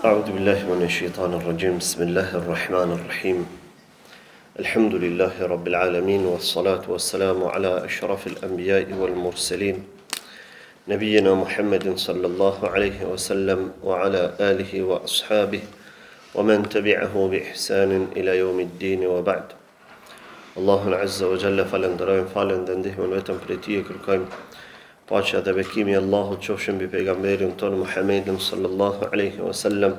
أعوذ بالله من الشيطان الرجيم بسم الله الرحمن الرحيم الحمد لله رب العالمين والصلاة والسلام على أشرف الأنبياء والمرسلين نبينا محمد صلى الله عليه وسلم وعلى آله وأصحابه ومن تبعه بإحسان إلى يوم الدين وبعد الله عز وجل فلندرojmë falën dhe ndihmën vetëm prej Tij e kërkojmë paqja dhe bekimi i Allahut qofshin mbi pejgamberin ton Muhammedin sallallahu alaihi wasallam,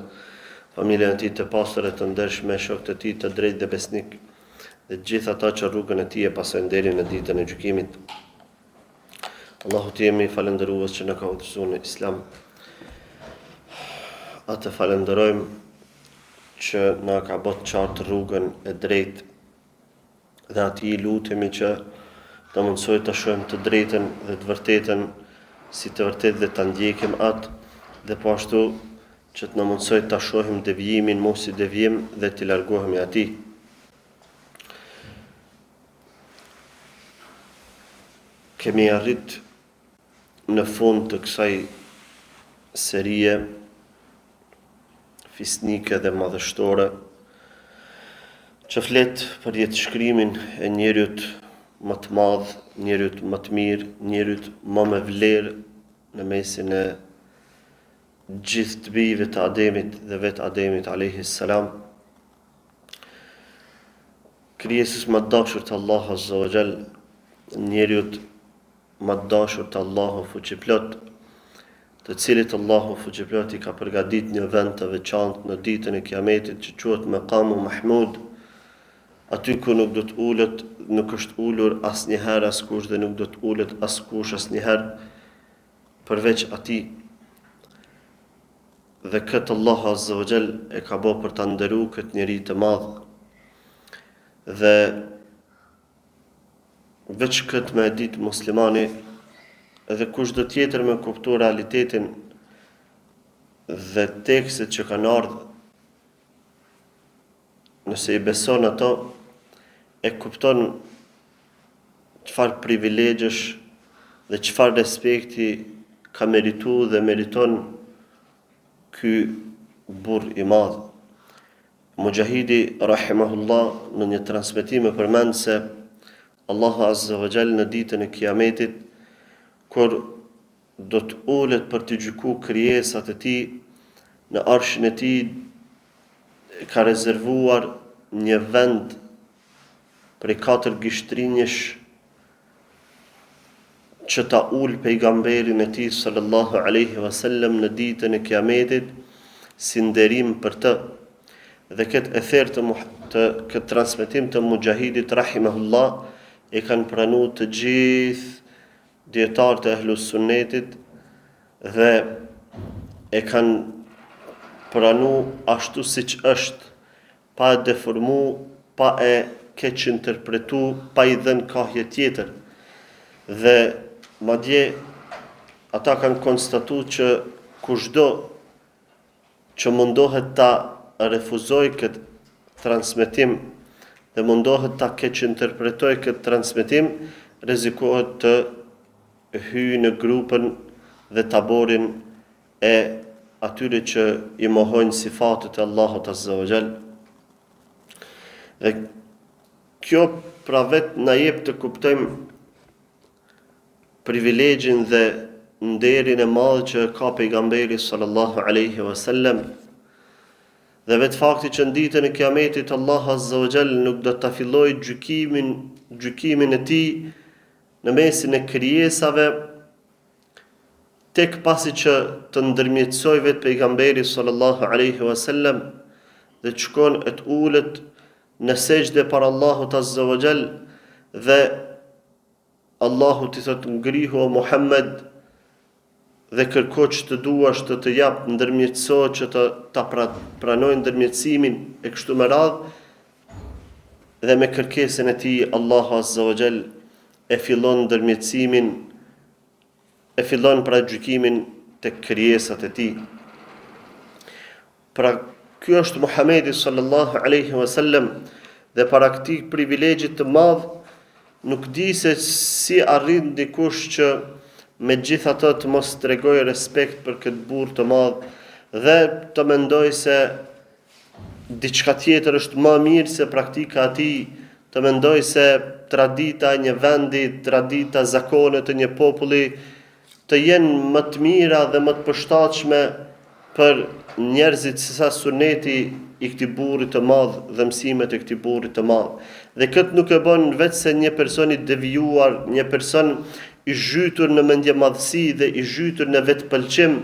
familjen e tij të pastër e të ndershme, shokët e tij të drejtë dhe besnik, dhe të gjithë ata që rrugën e tij e pasojnë deri në ditën e gjykimit. Allahut jemi falëndërues që na ka udhëzuar në Islam. Atë falenderojmë që na ka bërë qartë rrugën e drejtë dhe atij lutemi që të mundsoj të shohim të drejtën dhe të vërtetën si të vërtetë dhe të ndjekim atë, dhe po ashtu që të na mundsoj të shohim devijimin mos si devijim dhe të largohemi atij. Kemi arrit në fund të kësaj serie fisnike dhe madhështore që flet për jetëshkrimin e njeriut më të madh, njeriut më të mirë, njeriut më me vlerë në mesin e gjithë të bijve të Ademit dhe vetë Ademit alayhi salam, krijesës më të dashur të Allahu azza wa jall, njeriut më të dashur të Allahu fuqiplot, të cilit Allahu fuqiplot i ka përgatitur një vend të veçantë në ditën e Kiametit që quhet Maqamu Mahmud, aty ku nuk do të ulet, nuk është ulur asnjëherë askush dhe nuk do të ulet askush asnjëherë përveç atij. Dhe këtë Allahu azza wa jall e ka bërë për ta nderuar këtë njeri të madh. Dhe veç këtë me ditë muslimani edhe kushdo tjetër me kuptu realitetin dhe tekstet që kanë ardhur, nëse i beson ato, e kupton çfarë privilegjesh dhe çfarë respekti ka merituar dhe meriton ky burr i madh. Mujahidi rahimahullah në një transmetim e përmend se Allahu azza wa jall në ditën e Kiametit, kur do të ulet për të gjykuar krijesat e tij, në arshin e tij ka rezervuar një vend prej 4 gishtrinjesh që ta ul pejgamberin e tij sallallahu alaihi wasallam në ditën e Kiametit si nderim për të. Dhe këtë ether të këtë transmetim të Mujahidit rahimahullah e kanë pranuar të gjithë dietarët e Ahlus Sunnetit dhe e kanë pranuar ashtu siç është, pa e deformu, pa e keq interpretu, pa i dhënë kahje tjetër. Dhe madje ata kanë konstatuar që kushdo që mundohet ta refuzoj këtë transmetim dhe mundohet ta keq interpretoj këtë transmetim, rrezikohet të hyjë në grupën dhe taborin e atyre që i mohojnë sifatet e Allahut azza wa jall. Dhe kjo pra vetë na jep të kuptojmë privilegjin dhe nderin e madh që ka pejgamberi sallallahu alaihi wasallam. Dhe vetë fakti që në ditën e Kiametit Allahu azza wa jall nuk do ta fillojë gjykimin e tij në mesin e krijesave, tek pasi që të ndërmjetësoj vetë pejgamberi sallallahu alaihi wasallam dhe të shkon e të ulet në sejdë para Allahut azza wa jall, dhe Allahu t'i thotë ngrihu o Muhammed dhe kërko që të duash të jap ndërmjetëso që ta pranojnë ndërmjetësimin e kështu me radhë, dhe me kërkesën e tij Allahu azza wa jall e fillon ndërmjetësimin, e fillon pra gjykimin tek krijesat e tij. Pra ky është Muhamedi sallallahu alaihi wasallam, dhe para këtij privilegjit të madh nuk di se si arrin dikush që me gjithatë të mos tregoj respekt për këtë burr të madh dhe të mendoj se diçka tjetër është më mirë se praktika e tij, të mendoj se tradita e një vendi, tradita, zakonet e një populli të jenë më të mira dhe më të përshtatshme për njerëzit se sa suneti i këtij burri të madh dhe mësimet e këtij burri të madh. Dhe këtë nuk e bën vetë se një person i devijuar, një person i zhytur në mendje madhësi dhe i zhytur në vetpëlqim,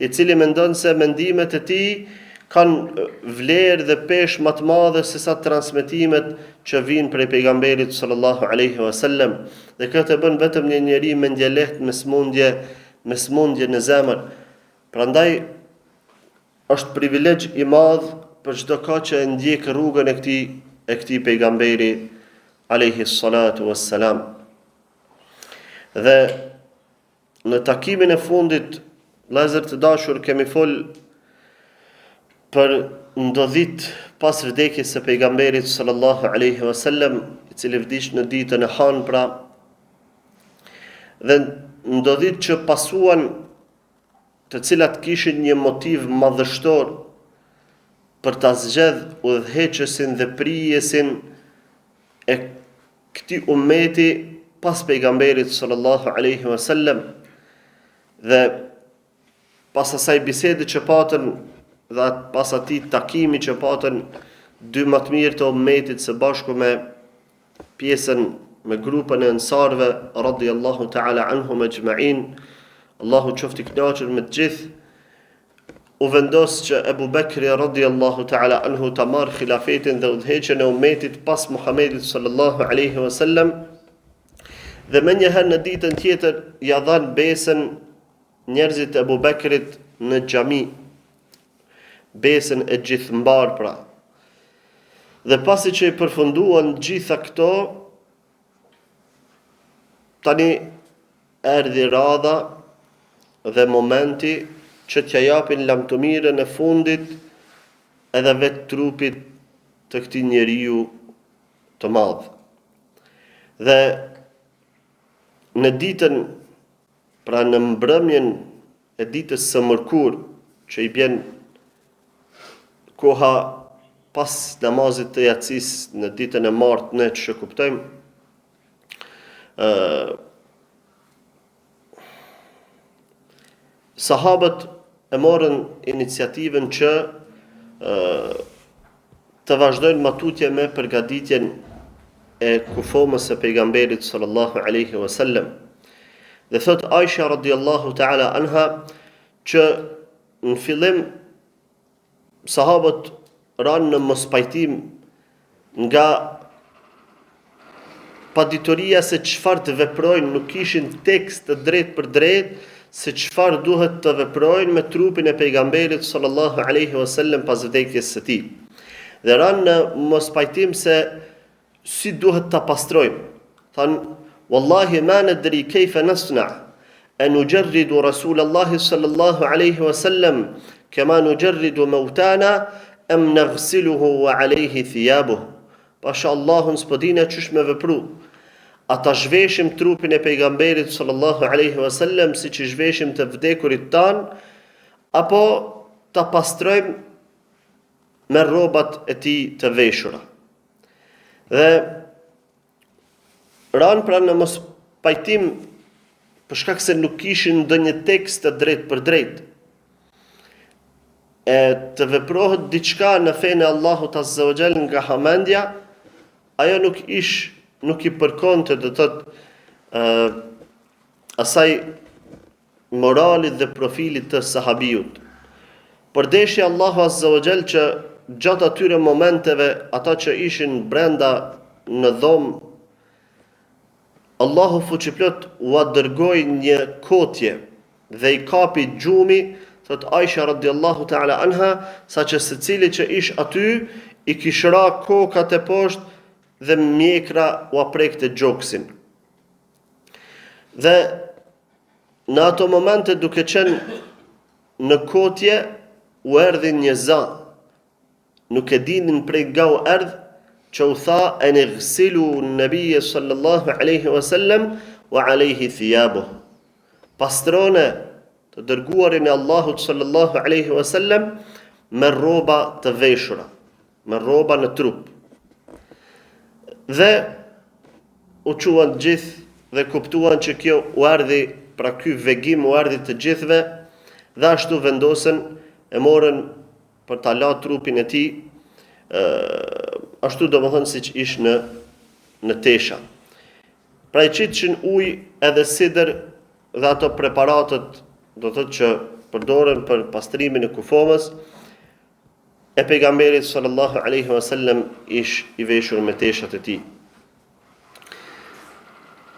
i cili mendon se mendimet e tij kanë vlerë dhe peshë më të madhe se sa transmetimet që vijnë prej pejgamberit sallallahu alaihi wasallam. Dhe këtë e bën vetëm një njeri me ndje lehtë, me smundje në zemër. Prandaj është privilegj i madh për çdo kohë që e ndjek rrugën e këtij pejgamberi alaihi salatu wassalam. Dhe në takimin e fundit, vëllezër të dashur, kemi fol për ndodhit pas vdekjes së pejgamberit sallallahu alaihi wasallam, i cili vdiq në ditën e Hanpra, dhe ndodhit që pasuan, të cilat kishin një motiv madhështor për ta zgjedh udhëheqësin dhe prijesin e këtij ummeti pas pejgamberit sallallahu alaihi wasallam. Dhe pas asaj bisede që patën dhe pas atij takimi që patën dy më të mirë të ummetit së bashku me pjesën, me grupën e ensarve radhiyallahu ta'ala anhum ajma'in, Allahu qoftë i kënaqur me të gjithë, u vendos që Ebu Bekri radhiyallahu ta'ala anhu ta marrë khilafetin dhe udhëheqjen e ummetit pas Muhamedit sallallahu alaihi wasallam, dhe më njëherë në ditën tjetër ja dhan besën njerëzit e Ebu Bekrit në xhami, besën e gjithëmbar pra. Dhe pasi që i përfunduan gjitha këto, tani erdhi radha dhe momenti që t'ja japin lamtëmirën e fundit edhe vetë trupit të këtij njeriu të madh. Dhe në ditën, pra në mbrëmjen e ditës së mërkur, që i bjen koha pas namazit të yatsis në ditën e martë, ne që kuptojmë, sahabët e morën iniciativën që të vazhdojnë matutje me përgatitjen e kufomës së pejgamberit sallallahu alaihi wasallam. Dhe thot Aisha radhiyallahu ta'ala anha që në fillim sahabët ranë në mospajtim nga paditoria se çfarë të veprojnë, nuk kishin tekst të drejt për drejt se çfarë duhet të veprojnë me trupin e pejgamberit sallallahu alaihi wasallam pas vdekjes së tij. Dhe ranë në mospajtim se si duhet ta pastrojnë. Thanë, wallahi ma nadri kayfa nasna an nujarridu rasulallahi sallallahu alaihi wasallam kama nujarridu mautana am naghsiluhu wa alayhi thiyabuhu. Pasha Allahun s'podina çish me vepru. Ata zhveshim trupin e pejgamberit sallallahu alaihi wasallam si që zhveshim të vdekurit tan, apo ta pastrojmë me rrobat e tij të veshura. Dhe ranë pra në mos pajtim për shkak se nuk kishin ndonjë tekst të drejt për drejt. E të veprohet diçka në fenë e Allahut azza wa jall nga hamendja, ajo nuk i përkonte, do të thotë, asaj moralit dhe profilit të sahabiut. Përdeshi Allahu azza wa jall që gjatë atyre momenteve, ata që ishin brenda në dhomë, Allahu fuqiplot u dërgoi një kotje dhe i kapi gjumi, thot Aisha radhiyallahu ta'ala anha, saqë secili që ish aty i kishra kokat e poshtë dhe mjekra u aprekte gjoksin. Dhe në ato momente duke qenë në kotje, u erdhi një za, nuk e dinin prej nga u erdh, që u tha e në gësilu nëbije sallallahu aleyhi wasallam wa aleyhi thijabuh. Pastrone, të dërguarin e Allahut sallallahu alaihi wasallam me rroba të veshura, me rroba në trup. Dhe u quan gjithë dhe kuptuan që kjo u ardhi, pra ky vegim u ardhi të gjithëve, dhe ashtu vendosën e morën për ta la trupin e tij, ashtu domethënë siç ish në tesha. Pra i qitëshin ujë edhe sidër dhe ato preparatet, do të thotë që përdoren për pastrimin e kufomës, e pejgamberit sallallahu alaihi wasallam ish i veshur me teshat e tij.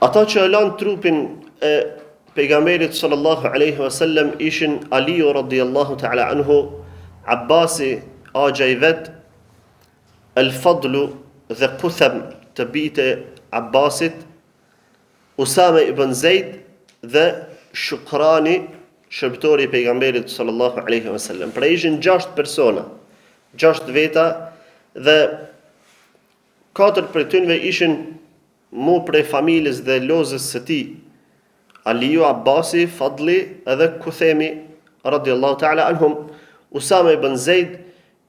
Ata që e lanë trupin e pejgamberit sallallahu alaihi wasallam ishin Aliu radhiyallahu ta'ala anhu, Abbasi, agja i vet, Al-Fadlu dhe Qutham të bijtë e Abbasit, Usame ibn Zeid dhe Shukrani, shërbëtori i pejgamberit sallallahu alaihi wasallam. Pra ishin 6 persona, 6 veta, dhe 4 prej tyre ishin mu prej familjes dhe lozës së tij, Aliu, Abbasi, Fadli edhe Kuthemi radhiyallahu ta'ala anhum. Usame ibn Zeid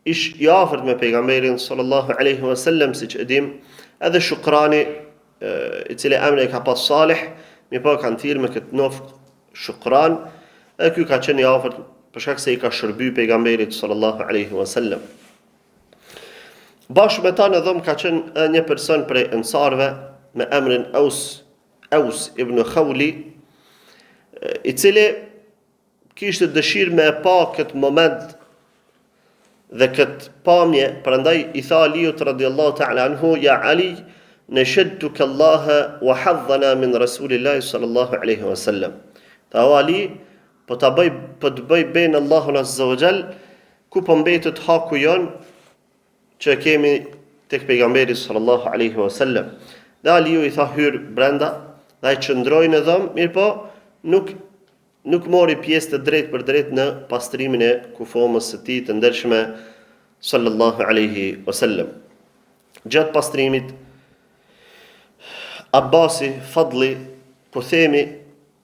ish i afërt me pejgamberin sallallahu alaihi wasallam, siç e dim, edhe Shukrani, i cili emri e ka pas Salih, mi po kanë thirrë me këtë nofk Shukran, edhe ky ka qenë i afërt për shkak se i ka shërby pejgamberit sallallahu alaihi wasallam. Bashkë me ta në dhomë ka qenë një person prej ensarve me emrin Aus ibn Khawli, i cili kishte dëshirë me e pa këtë moment dhe këtë pamje, prandaj i tha Aliut radhiyallahu ta'ala anhu: ja Ali, nashadtuka Allah wa hadhana min Rasulillahi sallallahu alaihi wasallam. Ta o Ali, po të bëj ben Allahun azza wa jall, ku po mbetet haku jon që kemi tek pejgamberi sallallahu alaihi wasallam. Dhe Aliu i tha hyr brenda, dhe ai qëndroi në dhomë, mirë po nuk mori pjesë të drejt për drejt në pastrimin e kufomës së tij të ndershme sallallahu alaihi wasallam. Gjatë pastrimit, Abbasi, Fadli, Kuthemi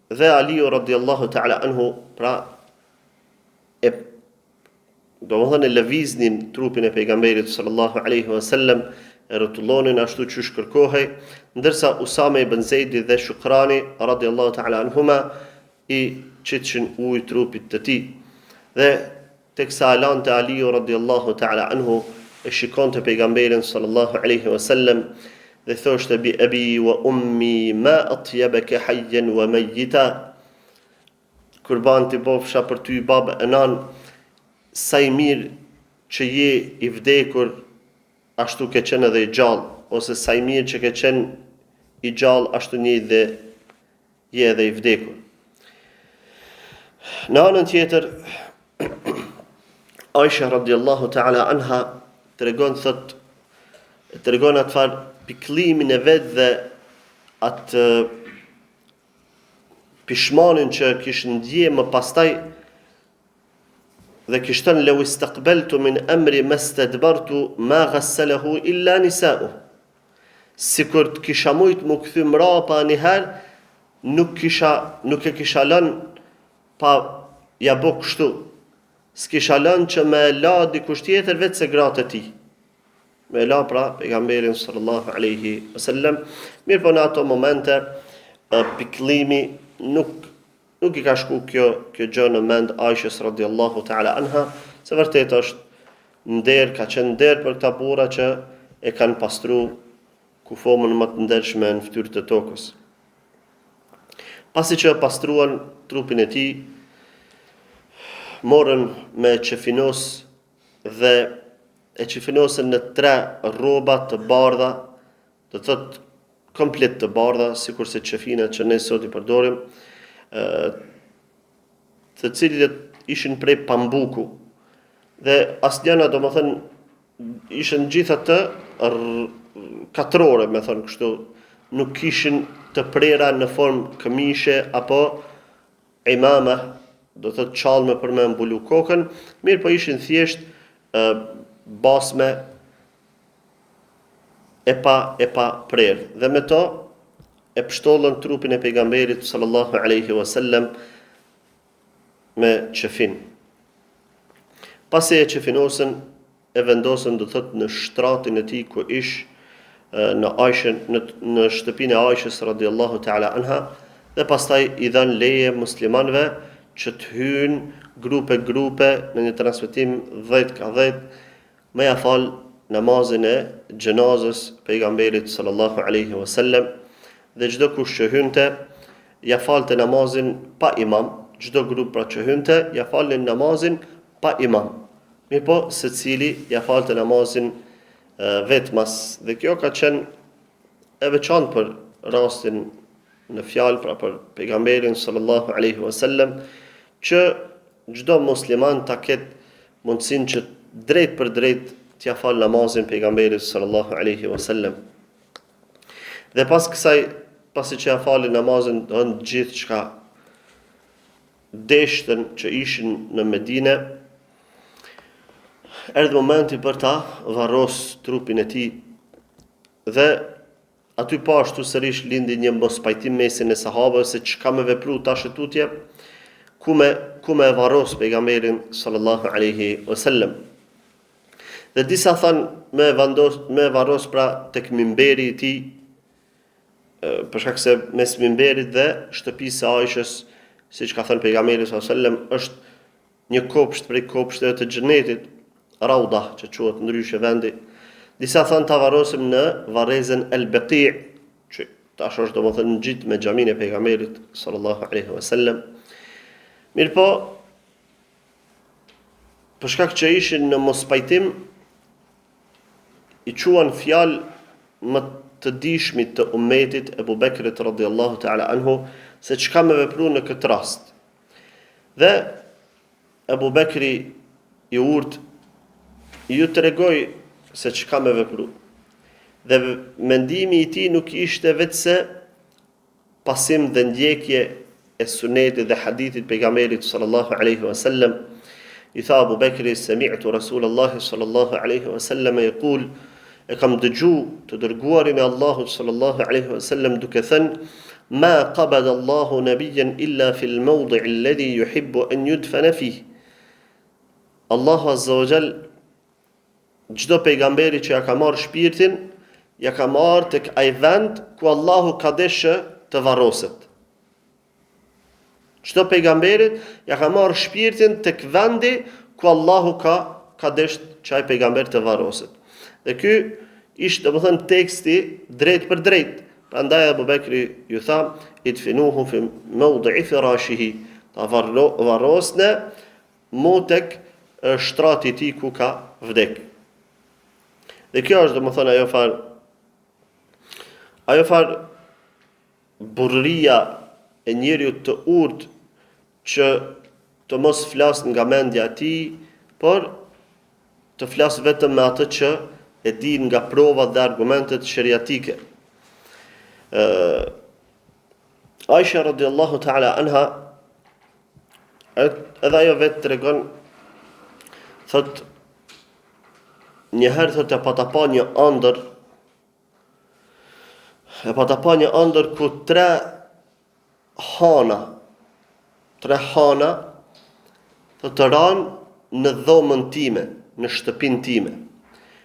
dhe Aliu radhiyallahu ta'ala anhu, pra domethënë lëviznin trupin e pejgamberit sallallahu alaihi wasallam, e rrotullonin ashtu që kërkohej, ndërsa Usame ibn Zeidi dhe Shukrani radhiyallahu ta'ala anhuma i qitëshin ujë trupit të tij. Dhe teksa lante Aliu radhiyallahu ta'ala anhu, e shikonte pejgamberin sallallahu alaihi wasallam dhe thoshte: bi abi wa ummi ma atyabaka hayyan wa mayyita. Kurban ti bofsha për ty babë e nan, sa i mirë që je i vdekur, ashtu ke qenë edhe i gjallë, ose sa i mirë që ke qenë i gjallë, ashtu një dhe je edhe i vdekur. Në anën tjetër, Aisha radhiyallahu ta'ala anha tregon atë farë piklimin e vet dhe atë pishmanin që kishte ndje më pastaj, dhe kishte thënë: law istaqbaltu min amri mastadbartu ma ghassalahu illa nisa'u. Sikur të kisha mujt më kthy mrapa një herë, nuk e kisha lënë pa ja bë kështu. S'kisha lënë që me la dikush tjetër vetë se gratë e tij. Me la pra pejgamberin sallallahu alaihi wasallam. Mirë po në ato momente piklimi nuk i ka shku kjo gjë në mend Aishës radhiyallahu ta'ala anha, se vërtet është nder, ka qenë nder për këta burra që e kanë pastru kufomën më të ndershme në fytyrë të tokës. Pasi që pastruan trupin e tij, morën me qefinos dhe e qefinosën në 3 rroba të bardha, do të thotë komplet të bardha, sikurse qefinat që ne sot i përdorim, të cilët ishin prej pambuku, dhe asnjëna domethënë ishin gjithatë katrore, me thonë kështu, nuk kishin të prera në formë këmishe apo imama, do të thotë çallme për me mbulu kokën, mirë po ishin thjesht basme e pa prerë, dhe me to e pështollën trupin e pejgamberit sallallahu alaihi wasallam me qefin. Pasi e qefinosën, e vendosën do thot në shtratin e tij ku ish në Aishën, në shtëpinë e Aishës radhiyallahu ta'ala anha, dhe pastaj i dhan leje muslimanëve që të hyjnë grupe në një transmetim 10 ka 10 me ja fal namazin e xhenazës pejgamberit sallallahu alaihi wasallam, dhe çdo kush që hynte ja falte namazin pa imam, çdo grup pra që hynte ja falnin namazin pa imam. Mirë po, secili ja falte namazin vetmas, dhe kjo ka qenë e veçantë për rastin në fjalë, pra për pejgamberin sallallahu alaihi wasallam, që çdo musliman ta ketë mundësinë që drejt për drejt t'ja fal namazin pejgamberit sallallahu alaihi wasallam. Dhe pas kësaj, pasi që ja falin namazin të gjithë çka deshtën që ishin në Medinë, erdhi momenti për ta varros trupin e tij, dhe aty pa ashtu sërish lindi një mospajtim mesin e sahabëve se çka me vepru tash e tutje, ku me varros pejgamberin sallallahu alaihi wasallam. Dhe disa thanë me varros pra tek minberi i tij, për shkak se mes minberit dhe shtëpisë së Aishës, siç ka thënë pejgamberi sallallahu alaihi wasallam, është një kopsht prej kopshteve të xhenetit, Rauda, që quhet ndryshe vendi. Disa thanë ta varrosim në varrezën El Baqi', që tash është domethënë në gjit me xhamin e pejgamberit sallallahu alaihi wasallam. Mirë po, për shkak që ishin në mospajtim, i quan fjalë më të dishmit të ummetit Ebu Bekrit radhiyallahu ta'ala anhu, se çka me vepru në këtë rast. Dhe Ebu Bekri i urt ju tregoi se çka me vepru. Dhe mendimi i tij nuk ishte vetëse pasim dhe ndjekje e sunetit dhe hadithit pejgamberit sallallahu alaihi wasallam. I tha Abu Bekri, sami'tu Rasulullahi sallallahu alaihi wasallam yaqul, e kam dëgju të dërguarin e Allahut sallallahu alaihi wasallam duke thënë, ma qabada Allahu nabiyyan illa fil mawdi'i alladhi yuhibbu an yudfana fihi. Allahu azza wa jall çdo pejgamberi që ja ka marrë shpirtin, ja ka marrë tek ai vend ku Allahu ka dëshë të varroset. Çdo pejgamberit ja ka marrë shpirtin tek vendi ku Allahu ka dëshë që ai pejgamber të varroset. Dhe ky ishte domethënë teksti drejt për drejt. Prandaj Abu Bekri ju tha, idfinuhu fi mawdi'i firashihi, ta varrosne mu tek shtrati i tij ku ka vdek. Dhe kjo është domethënë ajo far burria e njeriut të urt që të mos flas nga mendja e tij, por të flas vetëm me atë që e din nga provat dhe argumentet sheriatike. Aisha radhiyallahu ta'ala anha, edhe ajo vetë tregon, thot njëherë thot e pata pa një ëndër ku tre hana thot të ranë në dhomën time, në shtëpinë time.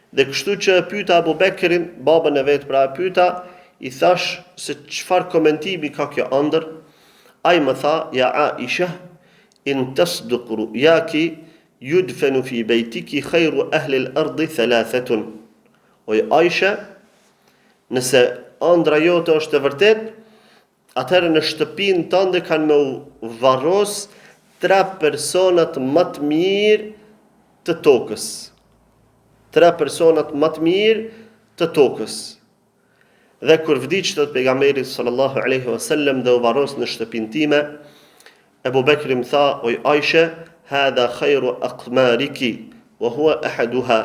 Dhe kështu që e pyeta Abu Bekrin, babën e vet, pra e pyeta, i thash se çfarë komentimi ka kjo ëndër. Ai më tha, ja Aisha, in tasduq ru'yaki yudfanu fi baytiki khayru ahli al-ardi thalathatun. O Aisha, nëse ëndra jote është e vërtet, atëherë në shtëpinë tënde kanë me u varros 3 personat më të mirë të tokës. 3 personat më të mirë të tokës. Dhe kur vdiq të pejgamberi sallallahu alaihi wasallam dhe u varros në shtëpinë time, Ebu Bekri më tha, o Aisha, hadha khayru aqmariki wa huwa ahaduha.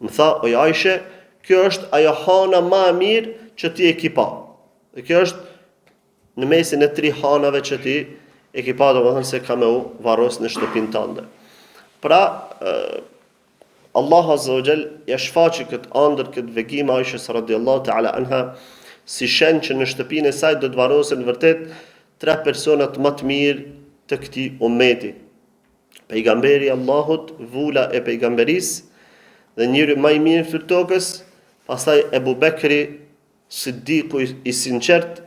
Më tha, o Aisha, kjo është ajo hana më e mirë që ti e ke pa. Dhe kjo është në mesin e 3 hanave që ti e ke pa, domethënë se ka me u varros në shtëpinë tënde. Pra, Allah azza wa jall ja shfaqi këtë ëndër, këtë vegim Aishës radhiyallahu ta'ala anha, si shenjë që në shtëpinë e saj do të varrosen vërtet 3 personat më të mirë të këtij ummeti. Pejgamberi Allahut, vula e pejgamberisë dhe njëri më i mirë fyr tokës, pastaj Ebu Bekri, Siddiku i sinqert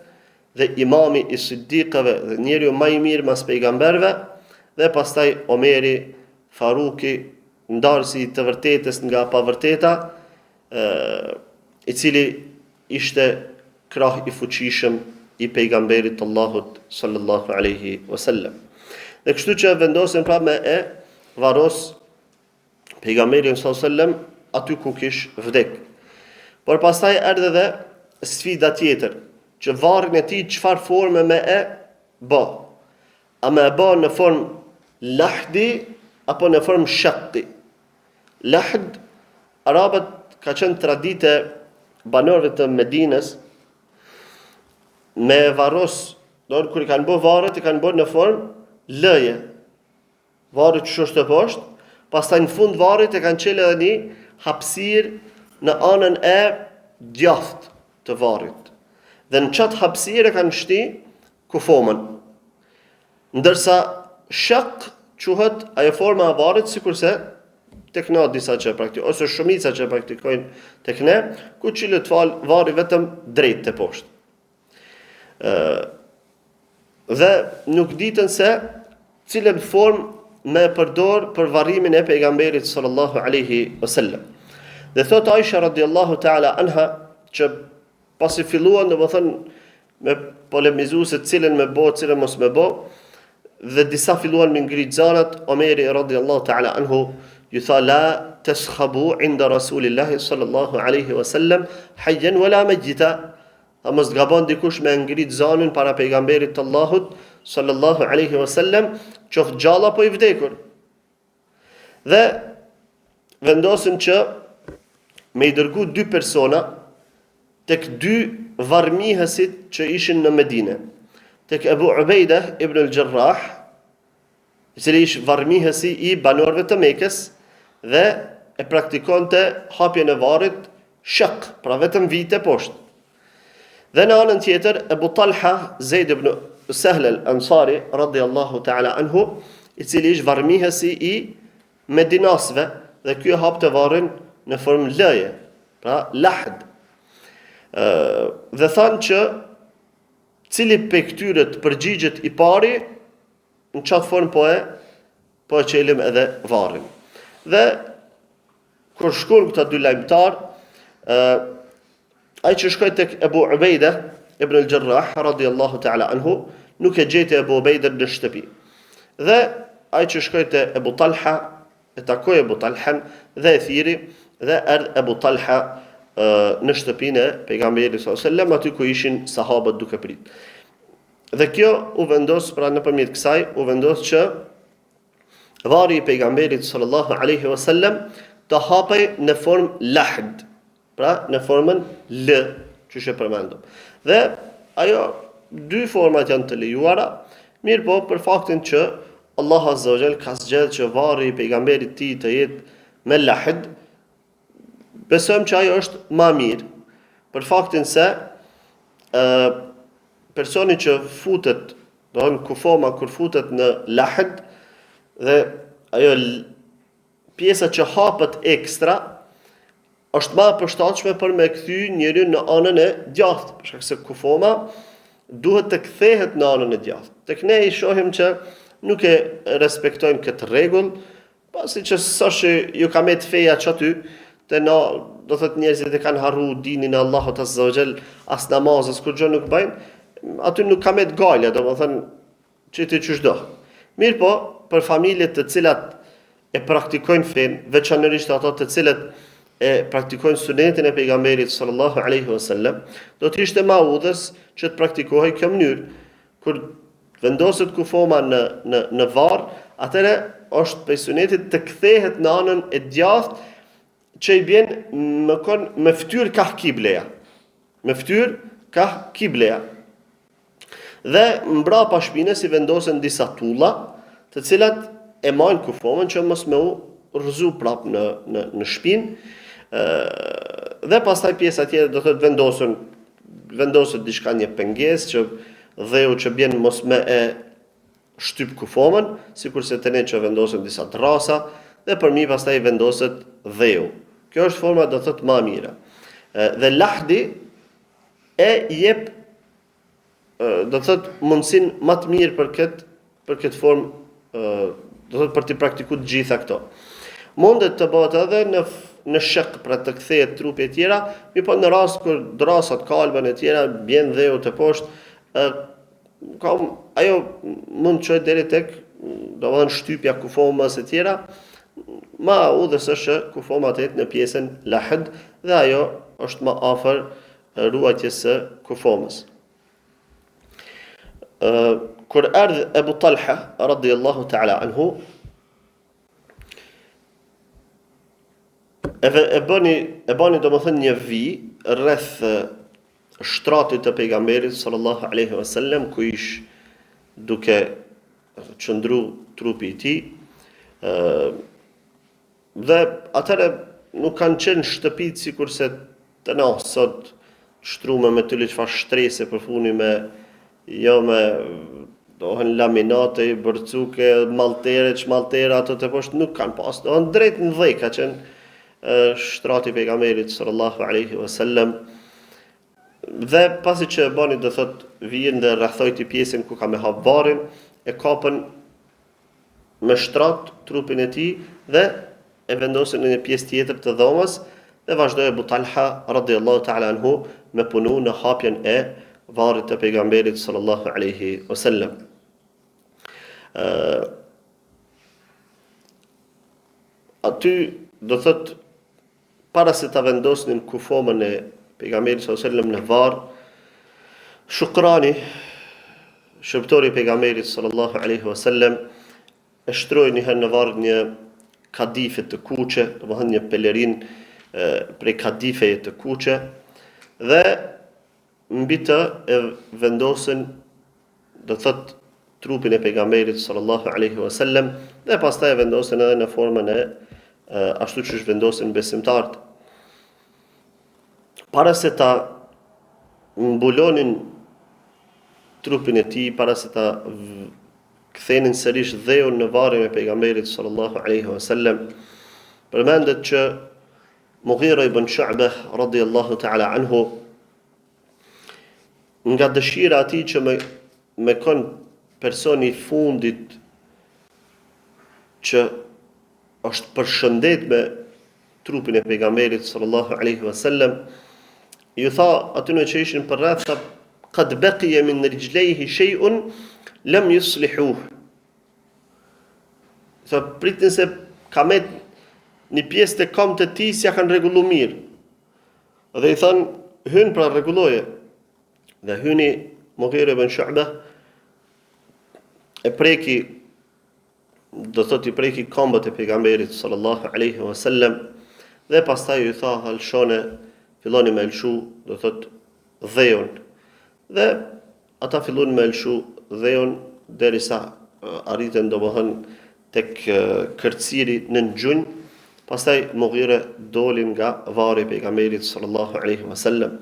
dhe imami i Siddiqëve dhe njeriu më i mirë mas pejgamberëve, dhe pastaj Omeri, Faruki, ndarësi i të vërtetës nga pa vërteta, i cili ishte krah i fuqishëm i pejgamberit Allahut sallallahu alaihi wasallam. Dhe kështu që vendosen pra me e varos pejgamberin sallallahu alaihi wasallam aty ku kish vdek. Por pastaj erdhe dhe sfida tjetër, që varrin e tij çfarë forme me e bë. A me e bë në formë lahdi apo në formë shakti. Lahd, arabët ka qenë tradite banorëve të Medinës me varros, kur i kanë bë varret, i kanë bërë në formë lëje. Varri që është të poshtë, pastaj në fund varrit e kanë çelë edhe një hapësirë në anën e djathtë të varrit. Dhe në çat hapësirë kanë shti kufomën. Ndërsa shak quhet ajo forma e varrit, sikurse tek na disa që praktikojnë, ose shumica që praktikojnë tek ne, ku çilët fal varri vetëm drejt të poshtë. Dhe nuk ditën se cilën formë me përdor për varrimin e pejgamberit sallallahu alaihi wasallam. Dhe thot Aisha radiallahu ta'ala anha, që pasi filluan domethënë me polemizu se cilën me bë, cilën mos me bë, dhe disa filluan me ngrit zanat, Omeri radiallahu ta'ala anhu ju tha la taskhabu inda rasulillahi sallallahu alaihi wasallam hayyan wala majita. A mos gabon dikush me ngrit zanën para pejgamberit të Allahut sallallahu alaihi wasallam, qoftë gjallë apo i vdekur. Dhe vendosin që me i dërgu 2 persona tek 2 varmihësit që ishin në Medinë. Tek Ebu Ubejdah ibn al-Jarrah, i cili ish varmihësi i banorëve të Mekës dhe e praktikonte hapjen e varrit shak, pra vetëm vite poshtë. Dhe në anën tjetër, Ebu Talha Zeid ibn Sahl al-Ansari radiallahu ta'ala anhu, i cili ish varmihësi i Medinasve, dhe ky e hapte varrin në formë lëje, pra lahd. Dhe thanë që cili pe këtyre të përgjigjet i pari, në qatë formë po e qelim edhe varrin. Dhe kur shkon këta 2 lajmtar, ai që shkoi tek Ebu Ubejdah ibn al-Jarrah radiallahu ta'ala anhu, nuk e gjeti Ebu Ubejdah në shtëpi. Dhe ai që shkoi te Ebu Talha, e takoi Ebu Talhan dhe e thiri, dhe erdhi Ebu Talha në shtëpinë e pejgamberit sallallahu alaihi wasallam, aty ku ishin sahabët duke prit. Dhe kjo u vendos, pra nëpërmjet kësaj u vendos që varri i pejgamberit sallallahu alaihi wasallam të hapej në formë lahd, pra në formën L, që e përmendëm. Dhe ajo 2 format janë të lejuara, mirë po për faktin që Allah azza wa jall ka zgjedhur që varri i pejgamberit të tij të jetë me lahd, besojmë që ajo është më mirë, për faktin se personi që futet, do të thonë kufoma kur futet në lahd, dhe ajo pjesa që hapet ekstra është më e përshtatshme për me kthy njeriu në anën e djathtë, për shkak se kufoma duhet të kthehet në anën e djathtë. Tek ne i shohim që nuk e respektojnë këtë rregull, pasi që s'është ju ka met feja çaty, te na do thot njerëzit e kanë harru dinin e Allahut azza wa jall, as namazës kur gjë nuk bëjnë, aty nuk ka met gale, domethënë çeti çdo. Mirë po, për familjet të cilat e praktikojnë fen, veçanërisht ato të cilat e praktikojnë sunetin e pejgamberit sallallahu alaihi wasallam, do të ishte më udhës që të praktikohej kjo mënyrë. Kur vendoset kufoma në varr, atëre është prej sunetit të kthehet në anën e djathtë, që i bjen me fytyrë ka kibleja. Me fytyrë ka kibleja. Dhe mbrapa shpinës i vendosen disa tulla, të cilat e majnë kufomën që mos me u rrëzu prap në shpinë, dhe pastaj pjesa tjetër do të vendoset diçka, një pengesë që dheu që bjen mos me e shtyp kufomën, sikurse te ne që vendosen disa trasa dhe përmi pastaj vendoset dheu. Kjo është forma do thot më e mira. Dhe lahdi e jep do thot mundsin më të mirë për këtë formë, do thot për të praktikuar të gjitha këto. Mundet të bëhet edhe në shek për të kthehet trupi e tjera, mi po në rast kur drasat kalbën e tjera bjen dheu të poshtë, ajo mund të çojë deri tek domethënë shtypja kufomës e tjera, ma udhës është kufoma të jetë në pjesën lahd dhe ajo është më afër ruajtjes së kufomës. Kur ardhi Abu Talha radhiyallahu ta'ala anhu, e bani domethënë një vijë rreth shtratit të pejgamberit sallallahu alaihi wasallam, ku ish duke qëndru trupi i tij, dhe atëre nuk kanë qenë shtëpit sikurse të na sot shtrume me të çfarë shtrese përfuni me dohen laminate, bërcuke, maltere, çmaltera ato të poshtë nuk kanë pas. Dohen drejt në dhej ka qenë shtrati pejgamberit sallallahu alaihi wasallam. Dhe pasi që bani do thot vijën dhe rrethojti pjesën ku ka me hap varrin, e kapën me shtrat trupin e tij dhe e vendosën në një pjesë tjetër të dhomës dhe vazhdoi Abu Talha radhiyallahu ta'ala anhu me punu në hapjen e varrit të pejgamberit sallallahu alaihi wasallam. Aty do thot para se ta vendosnin kufomën e pejgamberit sallallahu alaihi wasallam në varr, Shukrani, shërbitori i pejgamberit sallallahu alaihi wasallam, e shtroi një herë në varr një kadife të kuqe, domethënë një pelerin prej kadifeje të kuqe, dhe mbi të e vendosën do thot trupin e pejgamberit sallallahu alaihi wasallam dhe pastaj e vendosën edhe në formën e ashtu që është vendosën besimtarët. Para se ta mbulonin trupin e tij, para se ta kthenin sërish dheun në varrin e pejgamberit sallallahu alaihi wasallam, përmendet që Mughira ibn Shu'bah radhiyallahu ta'ala anhu, nga dëshira ati që me kon personi fundit që është përshëndet me trupin e pejgamberit sallallahu alaihi wasallam, ju tha atyre që ishin për rreth, tha qad baqiya min rijlayhi shay'un lam yuslihuh. Tha pritin se kamet një pjesë të kam të tij s'ja kanë rregullu mirë. Dhe i than hyn pra rregulloje. Dhe hyni Mughira ibn Shu'bah e preki, do thot i preki këmbët e pejgamberit sallallahu alaihi wasallam dhe pastaj i tha halshone, filloni me lshu, do thot dheun. Dhe ata fillon me lshu dheun derisa arritën domethënë tek kërciri në gjunj. Pastaj Mughira dolin nga varri i pejgamberit sallallahu alaihi wasallam.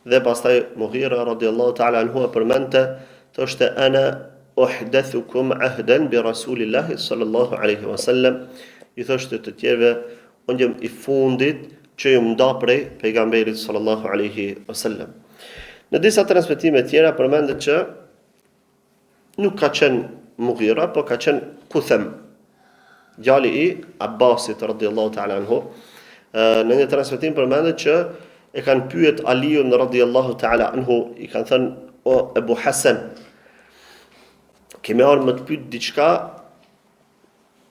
Dhe pastaj Mughira radhiyallahu ta'ala anhu përmente, thoshte ana uhdathukum ahdan bi rasulillahi sallallahu alaihi wasallam, i thoshte të tjerëve, unë jam i fundit që ju nda prej pejgamberit sallallahu alaihi wasallam. Në disa transmetime tjera përmendet që nuk ka qenë Mughira, po ka qenë Kuthem, djali i Abbasit radhiyallahu ta'ala anhu. Në një transmetim përmendet që e kanë pyet Aliun radhiyallahu ta'ala anhu, i kanë thënë, o Ebu Hasan, kemi ardhur më të pyet diçka,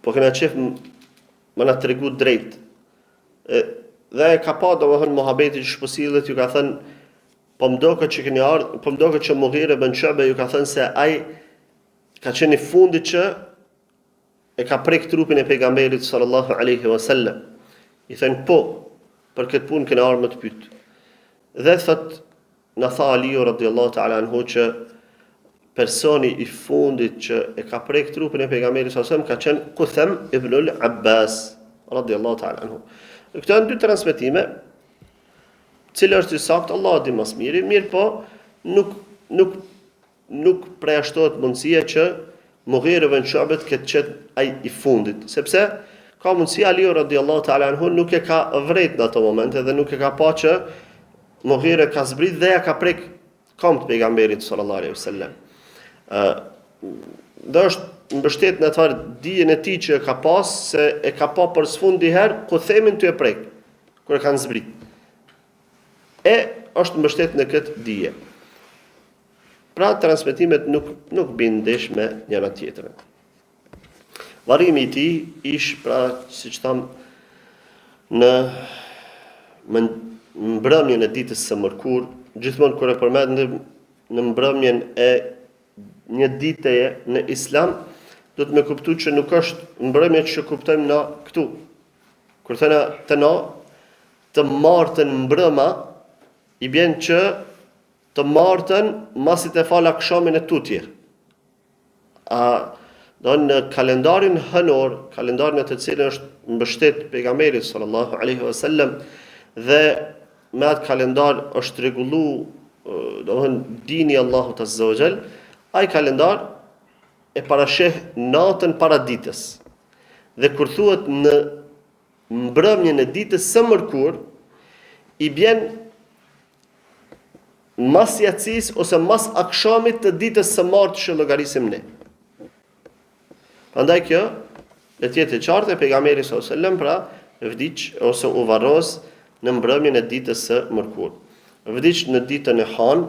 po kena qef më na tregu drejt. Dhe e ka pa domethënë mohabeti që shpësillet, ju ka thënë, po mdoket që keni ardhur, po mdoket që Mughira ibn Shu'bah ju ka thënë se ai ka qenë i fundit që e ka prek trupin e pejgamberit sallallahu alaihi wasallam. I thënë po, për këtë punë kena ardhur më të pyet. Dhe thot, na tha Aliu radhiyallahu ta'ala anhu që personi i fundit që e ka prek trupin e pejgamberit sallallahu alaihi wasallam ka qenë Kuthem ibn al-Abbas radhiyallahu ta'ala anhu. Këto janë dy transmetime, cila është i saktë, Allah di më së miri, mirë po nuk përjashtohet mundësia që Mughirëve në Shu'bet këtë qenë ai i fundit, sepse ka mundësi Aliu radiallahu ta'ala anhu nuk e ka vret në ato momente dhe nuk e ka pa që Mughire ka zbrit dhe ja ka prek këmbë të pejgamberit sallallahu alaihi wasallam. Dhe është mbështet në atë dijen e tij që ka pas se e ka pa për sfundi herë ku themin ty e prek kur e kanë zbrit. E është mbështet në këtë dije. Pra transmetimet nuk bindesh me njëra tjetrën. Varrimi i tij ish pra siç tham në mbrëmjen e ditës së mërkur, gjithmonë kur e përmendim në mbrëmjen e një diteje në Islam, do të më kuptu që nuk është mbrëmja që kuptojmë na këtu. Kur thëna të na, të martën mbrëma, i bjen që të martën masi të fal akshamin e tutje. Do në kalendarin hënor, kalendarin e të cilën është mbështet pejgamberi sallallahu alaihi wasallam dhe me atë kalendar është rregullu, dini Allahut azza wa jall, ai kalendar e parasheh natën para ditës. Dhe kur thuhet në mbrëmjen e ditës së mërkur, i bjen mas jacis ose mas akshamit të ditës së martë që llogarisim ne. Prandaj kjo le të jetë e qartë e pejgamberi sallallahu alaihi wasallam pra vdiq ose u varros në mbrëmjen e ditës së mërkur. Vdiq në ditën e Han,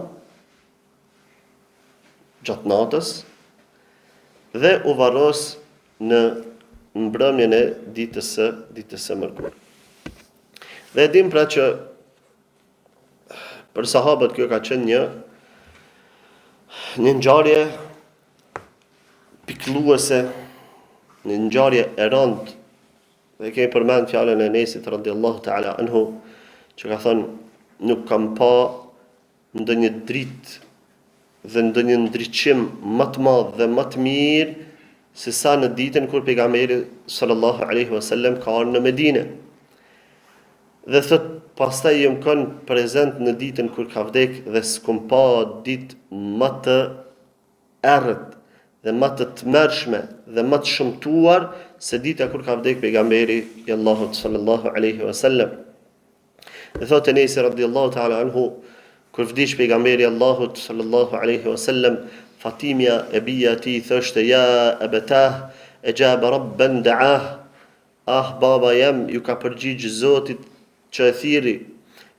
gjatë natës, dhe u varros në mbrëmjen e ditës së mërkur. Dhe dim pra që për sahabët kjo ka qenë një ngjarje pikëlluese, një ngjarje e rëndë. Dhe kemi përmend fjalën e Enesit radhiyallahu ta'ala anhu, që ka thënë, nuk kam pa ndonjë dritë dhe ndonjë ndriçim më të madh dhe më të mirë se sa në ditën kur pejgamberi sallallahu alaihi wasallam ka ardhur në Medinë. Dhe thot, pastaj jam kënë prezent në ditën kur ka vdek dhe s'kum pa ditë më të errët dhe më të tmerrshme dhe më të shëmtuar se dita kur ka vdek pejgamberi i Allahut sallallahu alaihi wasallam. Dhe thot Enesi radhiyallahu ta'ala anhu, kur vdiq pejgamberi i Allahut sallallahu alaihi wasallam, Fatimja e bija ti thoshte, ja abetah ejaba rabban da'ah, baba jam ju ka përgjigj Zotit që e thiri,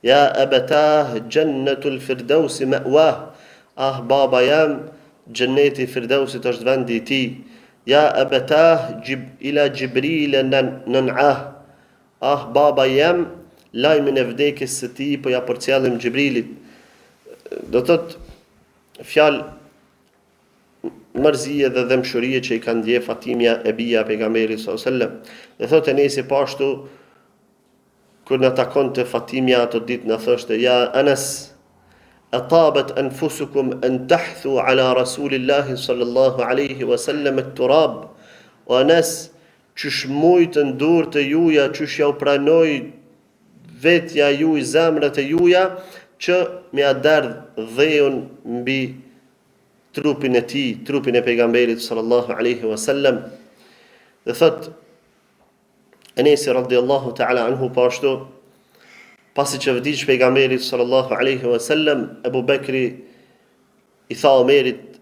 ja abetah jannatul firdausi ma'wah, baba jam Gjenneti Firdausit është vendi i tij. Ja abetah ila Jibril nan'ah. Baba jam, lajmin e vdekjes së tij po ja përcjellim Jibrilit. Do thot fjalë mërzie dhe dëmshurie që i kanë ndje Fatimja e bija pejgamberit sallallahu alaihi wasallam. Dhe thot Enesi pashtu kur na takonte Fatimja ato ditë na thoshte, ja Anas, أطابت أنفسكم أن تحثوا على رسول الله صلى الله عليه وسلم التراب وأناس çysh mujtën durët e juja, çysh ja u pranoi vetja juaj, zemrat e juja, që me ia derdh dheun mbi trupin e tij, trupin e pejgamberit sallallahu alaihi wasallam. Dhe thot Enesi radhiyallahu ta'ala anhu pashtu, pasi që vdiq pejgamberit sallallahu alaihi wasallam, Abu Bekri i tha Omerit,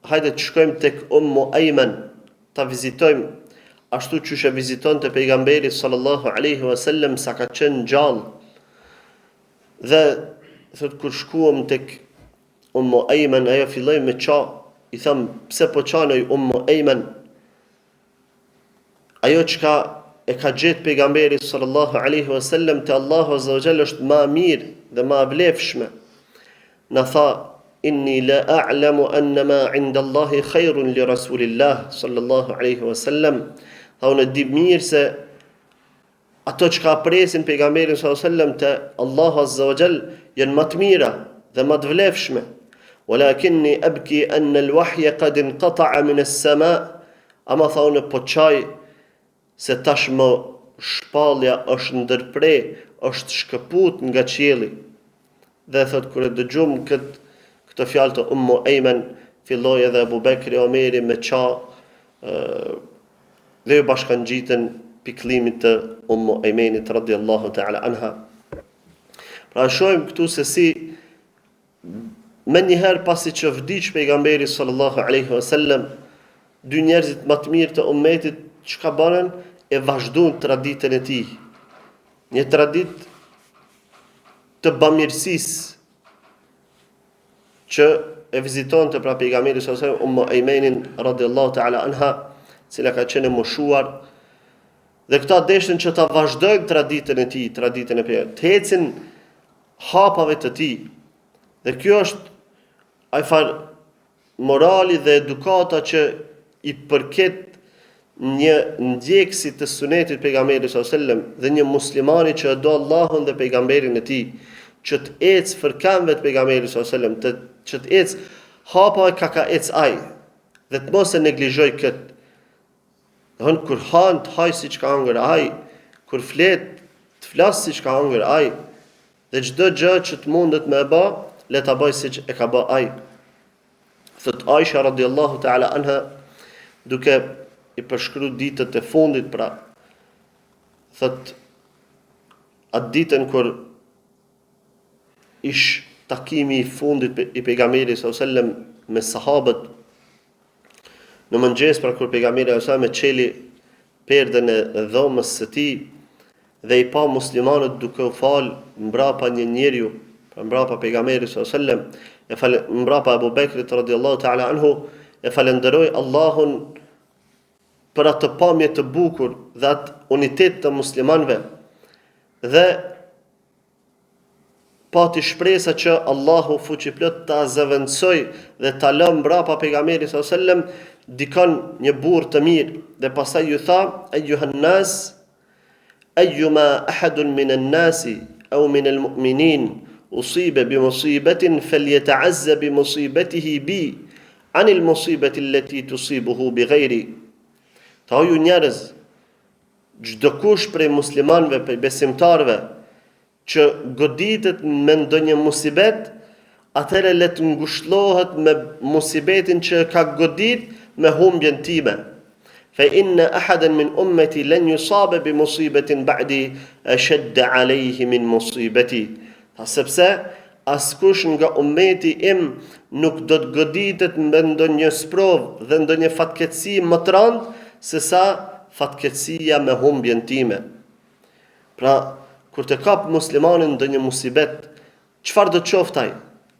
hajde të shkojmë tek Ummu Ayman, ta vizitojmë, ashtu që e vizitonte pejgamberit sallallahu alaihi wasallam sa ka qenë gjallë. Dhe thot kur shkuam tek Ummu Ayman, ajo filloi me qa, i tham, pse po qanoj Ummu Ayman? Ajo çka e ka gjetë pejgamberi sallallahu alaihi wasallam te Allahu azza wa jalla është më mirë dhe më vlefshme. Na tha, inni la a'lamu anna ma 'inda Allahi khairun li rasulillah sallallahu alaihi wasallam. Tha, unë di mirë se ato çka presin pejgamberin sallallahu alaihi wasallam te Allahu azza wa jalla janë më të mira dhe më të vlefshme. Walakinni abki anna al-wahya qad inqata'a min as-sama'. Ama tha, unë po çaj se tashmë shpallja është ndërpre, është shkëput nga qielli. Dhe thot kur e dëgjum këtë fjalë të Ummu Ayman, filloi edhe Abu Bekri Omeri me qa, dhe ju bashkangjitën pikëllimit të Ummu Ejmenit radhiyallahu ta'ala anha. Pra shohim këtu se si me njëherë pasi që vdiq pejgamberi sallallahu alaihi wasallam, dy njerëzit më të mirë të ummetit çka bënën e vazhdojnë traditën e tij. Një traditë të bamirësisë që e vizitonte pra pejgamberi sallallahu alaihi wasallam Ummu Ejmenin radhiyallahu ta'ala anha, cila ka qenë moshuar, dhe këta deshin që ta vazhdojnë traditën e tij, traditën e pejgamberit, të ecin hapave të tij. Dhe kjo është ai far morali dhe edukata që i përket një ndjekësi të sunetit pejgamberit sallallahu alaihi wasallam dhe një muslimani që e do Allahun dhe pejgamberin e tij, që të ecë fërkanëve të pejgamberit sallallahu alaihi wasallam, që të ecë hapave ka ecë ai, dhe të mos e neglizhoj këtë. Kur han të haj si që ka hangër aj, kur flet të flas si që ka hangër aj, dhe çdo gjë që të mundet me e ba, le ta bëj si që e ka bë aj. Thot Aisha radhiyallahu ta'ala anha, duke i përshkru ditët e fundit, pra, thot, atë ditën kur ish takimi i fundit i pejgamberit sallallahu alaihi wasallam me sahabët, në mëngjes, pra kur pejgamberi sallallahu alaihi wasallam e çeli perden e dhomës së tij dhe i pa muslimanët duke u fal mbrapa një njeriu, pra mbrapa pejgamberit sallallahu alaihi wasallam, mbrapa Abu Bekrit radhiyallahu ta'ala anhu, e falenderoi Allahun për atë pamje të bukur dhe atë unitet të muslimanëve, dhe pati shpresa që Allahu fuqiplot ta zëvendësoj dhe ta lë mbrapa pejgamberit sallallahu alaihi wasallam dikon një burr të mirë, dhe pastaj ju tha: "Eyyuhan nas, ayyuma ahadun min an-nasi aw min al-mu'minin usiba bi musibatin falyata'azza bi musibatihi bi 'an al-musibati allati tusibuhu bi ghayri." Ta ju njerëz, çdo kush prej muslimanëve, prej besimtarëve që goditet me ndonjë musibet, atëherë le të ngushëllohet me musibetin që ka godit me humbjen time. Fa inna ahadan min ummati lan yusaba bi musibatin ba'di ashadda alayhi min musibati. Sepse askush nga ummeti im nuk do të goditet me ndonjë sprov dhe ndonjë fatkeqësi më të rëndë se sa fatkeqësia me humbjen time. Pra, kur të kap muslimanin ndonjë musibet, çfarë do të qoftë ai?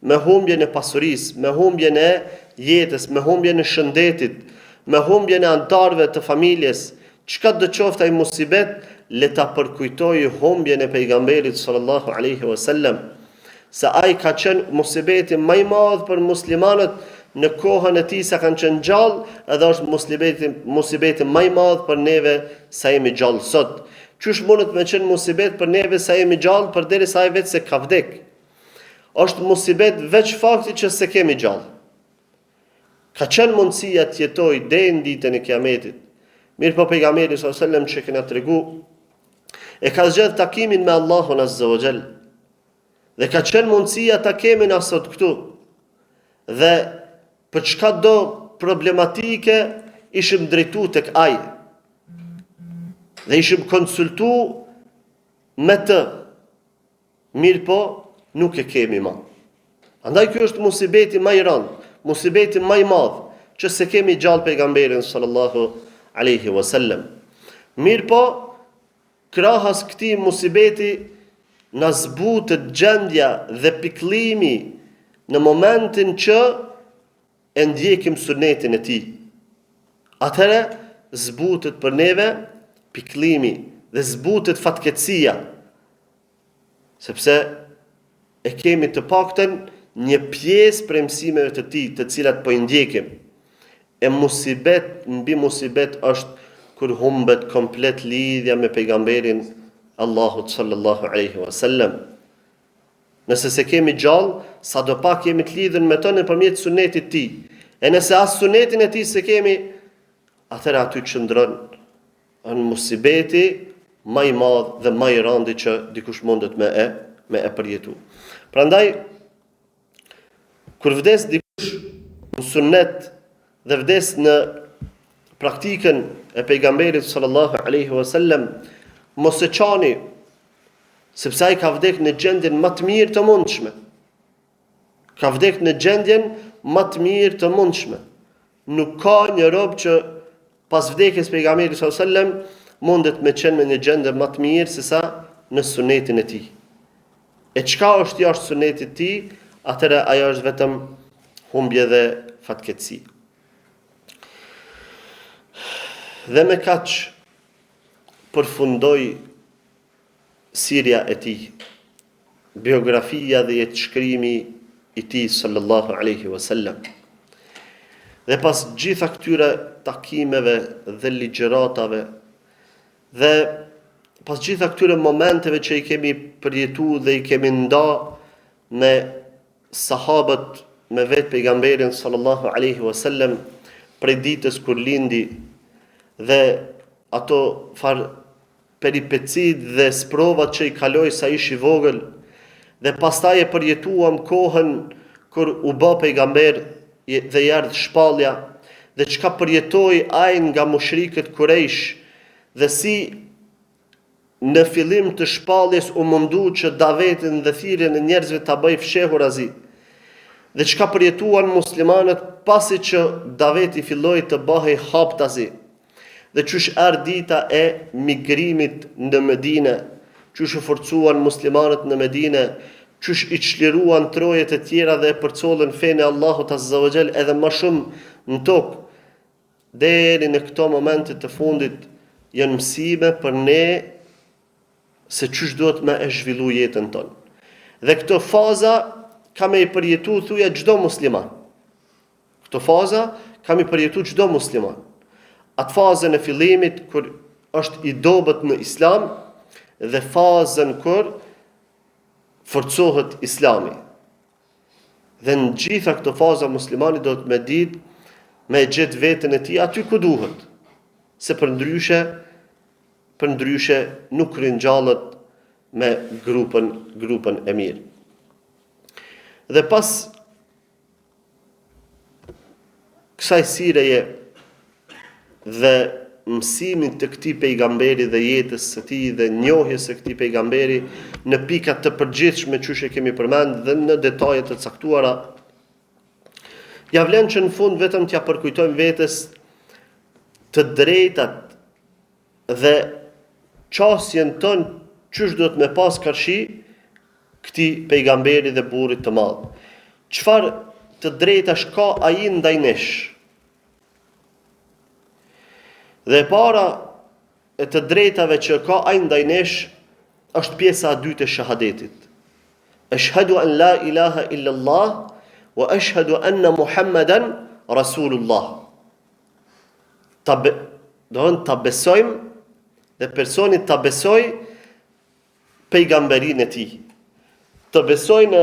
Me humbjen e pasurisë, me humbjen e jetës, me humbjen e shëndetit, me humbjen e antarëve të familjes, çka do të qoftë ai musibet, le ta përkujtoj humbjen e pejgamberit sallallahu alaihi wasallam, se ai ka qenë musibeti më i madh për muslimanët në kohën e tij sa kanë qenë gjallë, edhe është musibeti më i madh për neve sa jemi gjallë sot. Qysh mundet me qenë musibet për neve sa jemi gjallë, përderisa ai vetë se ka vdek? Është musibet veç fakti që se kemi gjallë. Ka qenë mundësia të jetoj deri në ditën e Kiametit. Mirë po pejgamberi sallallahu alajhi wasallam që kena tregu, e ka zgjedhur takimin me Allahun azza wa jall. Dhe ka qenë mundësia ta kemi na sot këtu. Dhe për çka do problematike ishim drejtu tek ai. Dhe ishim konsultu me të. Mirë po, nuk e kemi ma. Andaj kjo është musibeti më i rëndë, musibeti më i madh, që se kemi gjallë pejgamberin sallallahu alaihi wasallam. Mirë po, krahas këtij musibeti na zbutet gjendja dhe pikëllimi në momentin që e ndjekim sunetin e tij. Atëherë zbutet për neve pikëllimi dhe zbutet fatkeqësia, sepse e kemi të paktën një pjesë prej mësimeve të tij, të cilat po i ndjekim. E musibet mbi musibet është kur humbet komplet lidhja me pejgamberin Allahut sallallahu alaihi wasallam. Nëse se kemi gjallë, sadopak jemi të lidhur me të nëpërmjet sunetit të tij. E nëse as sunetin e tij se kemi, atëherë aty qëndron në musibeti më i madh dhe më i rëndë që dikush mundet me e përjetu. Prandaj kur vdes dikush në sunet dhe vdes në praktikën e pejgamberit sallallahu alaihi wasallam, mos e çani, sepse ai ka vdekur në gjendjen më të mirë të mundshme. Ka vdekur në gjendjen më të mirë të mundshme. Nuk ka një rob që pas vdekjes pejgamberit sallallahu alaihi wasallam mundet me qenë në një gjendje më të mirë se sa në sunetin e tij. E çka është jashtë sunetit të tij, atëra ajo është vetëm humbje dhe fatkeqësi. Dhe me kaq përfundoi sirja e tij, biografia dhe jetëshkrimi i tij sallallahu alaihi wasallam. Dhe pas gjitha këtyre takimeve dhe ligjëratave dhe pas gjitha këtyre momenteve që i kemi përjetu dhe i kemi nda me sahabët, me vetë pejgamberin sallallahu alaihi wasallam, prej ditës kur lindi dhe ato peripecit dhe sprovat që i kaloi sa ish i vogël, dhe pastaj e përjetuam kohën kur u bë pejgamber dhe erdhi shpallja, dhe çka përjetoi ai nga mushrikët Kurejsh, dhe si në fillim të shpalljes u mundu që davetin dhe thirrjen e njerëzve ta bëj fshehurazi, dhe çka përjetuan muslimanët pasi që daveti filloi të bëhej haptazi, dhe çush erdhi dita e migrimit në Medinë, çush u forcuan muslimanët në Medinë, çush i çliruan trojet e tjera dhe e përcollën fenë e Allahut azza wa jall edhe më shumë në tokë, deri në këto momente të fundit janë mësime për ne se çush duhet me e zhvillu jetën tonë. Dhe këto faza kam e përjetu thuja çdo musliman. Këto faza kam i përjetu çdo musliman. Atë fazën e fillimit kur është i dobët në islam dhe fazën kur forcohet islami. Dhe në gjitha këto faza muslimani do të me ditë me gjetë vetën e tij aty ku duhet. Se për ndryshe nuk ringjallët me grupën e mirë. Dhe pas kësaj sireje dhe mësimit të këtij pejgamberi dhe jetës së tij dhe njohjes së këtij pejgamberi në pika të përgjithshme që kemi përmend dhe në detaje të caktuara, ja vlen që në fund vetëm t'ja përkujtojmë vetes të drejtat dhe qasjen tonë çish duhet me pas karshi këtij pejgamberi dhe burrit të madh. Çfarë të drejtash ka ai ndaj nesh? Dhe e para e të drejtave që ka ai ndaj nesh është pjesa e dytë e shahadetit. Ashhadu an la ilaha illa Allah wa ashhadu anna Muhammadan Rasulullah. Ta besojmë dhe personi ta besoj pejgamberin e tij. Të besoj në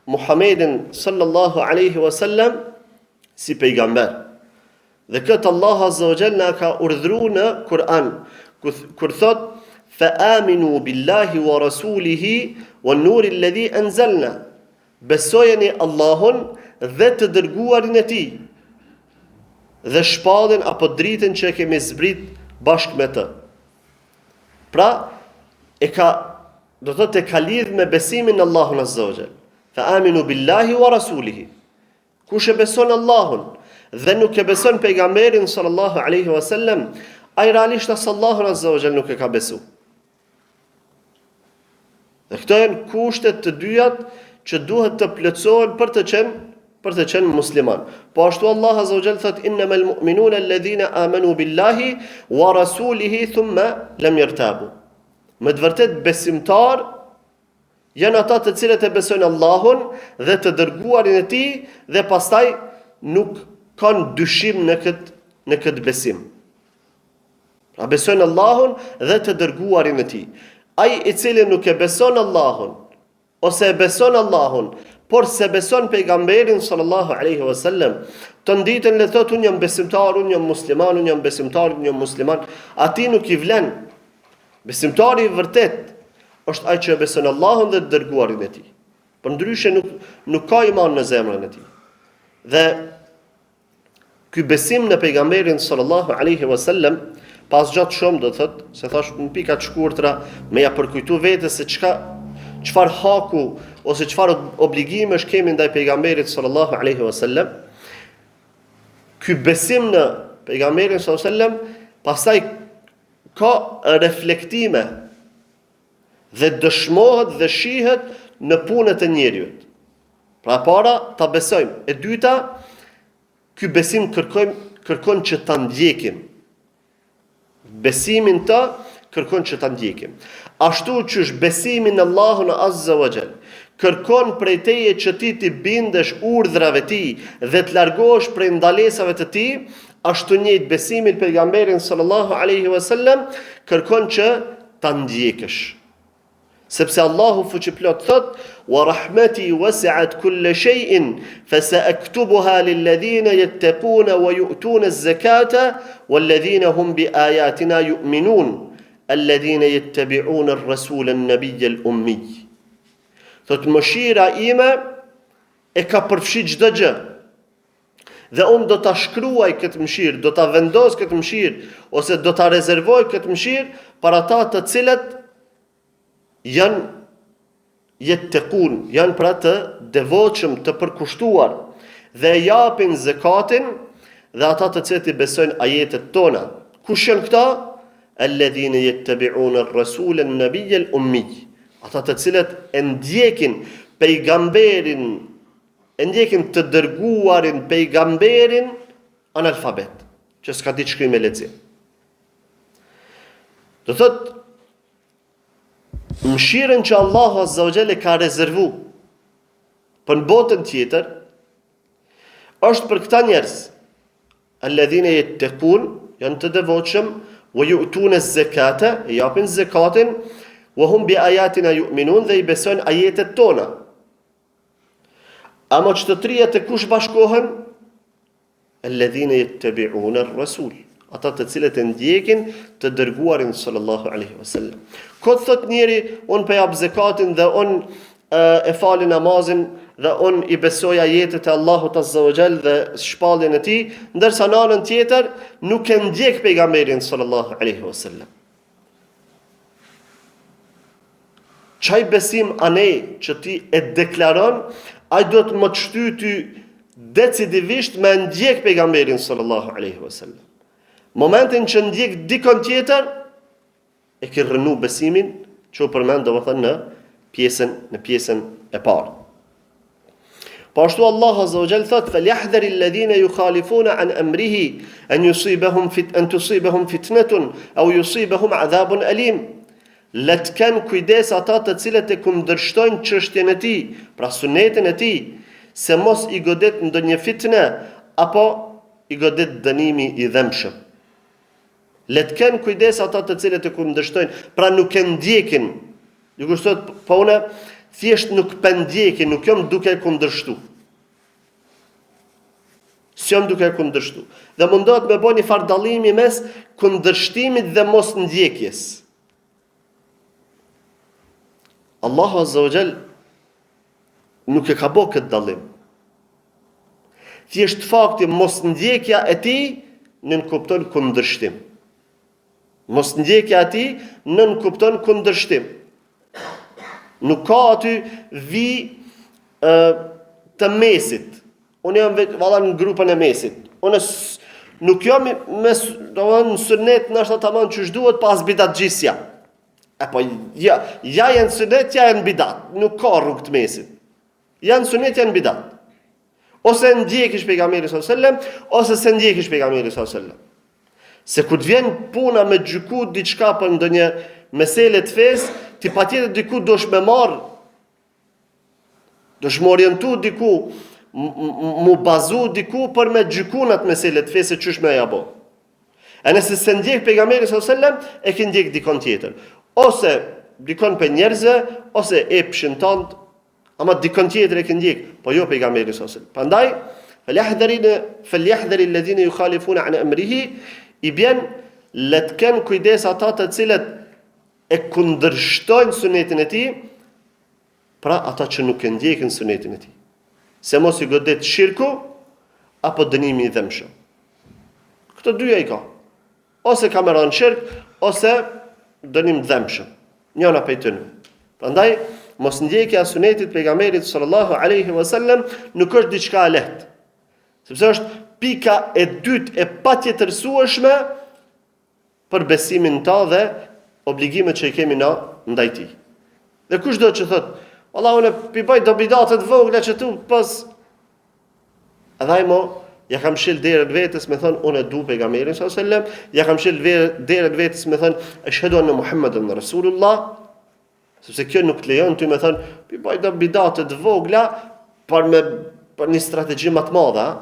Muhammedin sallallahu alaihi wasallam si pejgamber. Dhe këtë Allah azza wa jalla ka urdhëruar në Kur'an, kur thot fa aminu billahi wa rasulihi wan nuri alladhi anzalna. Besojeni Allahun dhe të dërguarin e tij dhe shpallën apo dritën që kemi zbrit bashkë me të. Pra, do të thotë ka lidh me besimin në Allahun azza wa jalla. Fa aminu billahi wa rasulihi. Kush e beson Allahun dhe nuk e beson pejgamberin sallallahu alaihi wasallam, ai realisht as Allahun azza wa jalla nuk e ka besu. Dhe këto janë kushtet të dyjat që duhet të plotësohen për të qenë musliman. Po ashtu Allah azza wa jalla thot innamal mu'minuna alladhina amanu billahi wa rasulihi thumma lam yartabu. Me të vërtet besimtar janë ata të cilët e besojnë Allahun dhe të dërguarin e tij dhe pastaj nuk kanë dyshim në këtë besim. Pra besojnë Allahun dhe të dërguarin e tij. Ai i cili nuk e beson Allahun ose e beson Allahun, por se beson pejgamberin sallallahu alaihi wasallam, të nditën le thot unë jam besimtar, unë jam musliman, unë jam besimtar, unë jam musliman, atij nuk i vlen. Besimtari i vërtet është ai që e beson Allahun dhe të dërguarin e tij. Përndryshe nuk ka iman në zemrën e tij. Dhe Ky besim në pejgamberin sallallahu alaihi wasallam, pas gjatë shumë do thot, se thash në pika të shkurtra, me ja përkujtu vetes se çfarë haku ose çfarë obligimesh kemi ndaj pejgamberit sallallahu alaihi wasallam. Ky besim në pejgamberin sallallahu alaihi wasallam pastaj ka reflektime dhe dëshmohet dhe shihet në punët e njerëzit. Pra para ta besojmë. E dyta, ky besim kërkon që ta ndjekim. Besimin të kërkon që ta ndjekim. Ashtu që është besimi në Allahun Azza wa Jall, kërkon prej teje që ti t'i bindesh urdhrave ti dhe të largohesh prej ndalesave të ti, ashtu njëjtë besimi në pejgamberin sallallahu alaihi wasallam kërkon që ta ndjekësh. Sepse Allahu fuqiplot thot: "Wa rahmati wasi'at kull shay'in fasa'aktubuha lil ladhina yattaquna wa yu'tuna az-zakata wal ladhina hum bi ayatina yu'minun alladhina yattabi'una ar-rasula an-nabiyya al-ummi." Thot mëshira ime e ka përfshi çdo gjë. Dhe unë do ta shkruaj këtë mëshirë, do ta vendos këtë mëshirë ose do ta rezervoj këtë mëshirë për ata të cilët janë jettekun, janë pra të devotshëm, të përkushtuar dhe japin zakatin dhe ata të cilët i besojnë ajetet tona. Kush janë këta? Alladhina yattabi'una ar-rasula an-nabiyya al-ummi. Ata të cilët e ndjekin pejgamberin, e ndjekin të dërguarin pejgamberin analfabet, që s'ka ditë shkrim e lexim. Do thot mëshirën që Allahu Azza wa Jalla ka rezervu për në botën tjetër është për këta njerëz, alladhina yattaqun, janë të devotshëm, wa yu'tuna az-zakata, japin zakatin, wa hum bi ayatina yu'minun, dhe i besojnë ajetet tona. Ama që të trija të kush bashkohen? Alladhina yattabi'una ar-rasul, ata të cilët e ndjekin të dërguarin sallallahu alaihi wasallam. Kot thot njeri, unë pe jap zakatin dhe unë e fali namazin dhe unë i besoj ajetet e Allahut Azza wa Jall dhe shpalljen e tij, ndërsa në anën tjetër nuk e ndjek pejgamberin sallallahu alaihi wasallam. Çaj besim anej që ti e deklaron, ai do të më të shtyj ty decidivisht me ndjek pejgamberin sallallahu alaihi wasallam. Momentin që ndjek dikon tjetër, e ke rënu besimin që u përmend domethënë në pjesën e parë. Po ashtu Allah Azza wa Jall thot: "Falyahdhar alladhina yukhalifuna an amrihi an tusibahum fitnatun aw yusibahum adhabun alim." Let kanë kujdes ata të cilët e kundërshtojnë çështjen e tij, pra sunetin e tij, se mos i godet ndonjë fitnë apo i godet dënimi i dhëmshëm. Let kanë kujdes ata të cilët e kundërshtojnë, pra nuk e ndjekin. Ju kushtohet, po unë thjesht nuk pendjekin, nuk jam duke kundërshtu. S'jam duke kundërshtu. Dhe mundohet me bëni far dallimi mes kundërshtimit dhe mos ndjekjes. Allahu Azza wa Jall nuk e ka bërë këtë dallim. Thjesht fakti mos ndjekja e tij nën kupton kundërshtim. Mos ndjekja e tij nën kupton kundërshtim. Nuk ka aty vi të mesit. Unë jam valla në grupën e mesit. Unë nuk jam në sunet nështë tamam që duhet pas bidatxhisja. Apo ja janë sunet, ja janë bidat. Nuk ka rrugë të mesit. Janë sunet, janë bidat. Ose ndjekish pejgamberin sallallahu alajhi wasallam, ose se ndjekish pejgamberin sallallahu alajhi wasallam. Se kur të vjen puna me gjyku diçka për ndonjë mesele të fesë, ti patjetër diku dosh me marr, dosh më orientu diku, mu bazu diku për me gjyku në atë mesele të fesë çysh me ja bë. E nëse se ndjek pejgamberin sallallahu alajhi wasallam, e ke ndjek dikon tjetër. Ose dikon për njerëzve, ose e pëshintant, ama dikon tjetër e ke ndjek, po jo pejgamberin sallallahu alajhi wasallam. Prandaj, falyahdhari alladhina yukhalifuna an amrihi, i bjen let ken kujdes ata të cilët e kundërshtojnë sunetin e tij, pra ata që nuk e ndjekin sunetin e tij. Se mos i godet shirku apo dënimi i dhëmshëm. Këto dyja i ka. Ose ka me rënë shirk, ose dënim dhemshëm. Njëna prej tyre. Prandaj mos ndjekja e sunetit pejgamberit sallallahu alaihi wasallam nuk është diçka e lehtë. Sepse është pika e dytë e patjetërsueshme për besimin ta dhe obligimet që i kemi na ndaj tij. Dhe kushdo që thot, "Wallahu unë bëj do bidate të vogla që tu pas." Edhe ai ja kam shil derën vetes me thon unë e du pejgamberin sallallahu alaihi wasallam, ja kam shil derën vetes me thon ashhadu anna Muhammeden rasulullah. Sepse kjo nuk të lejon ty me thon, "Bëj do bidate të vogla për një strategji më të madhe."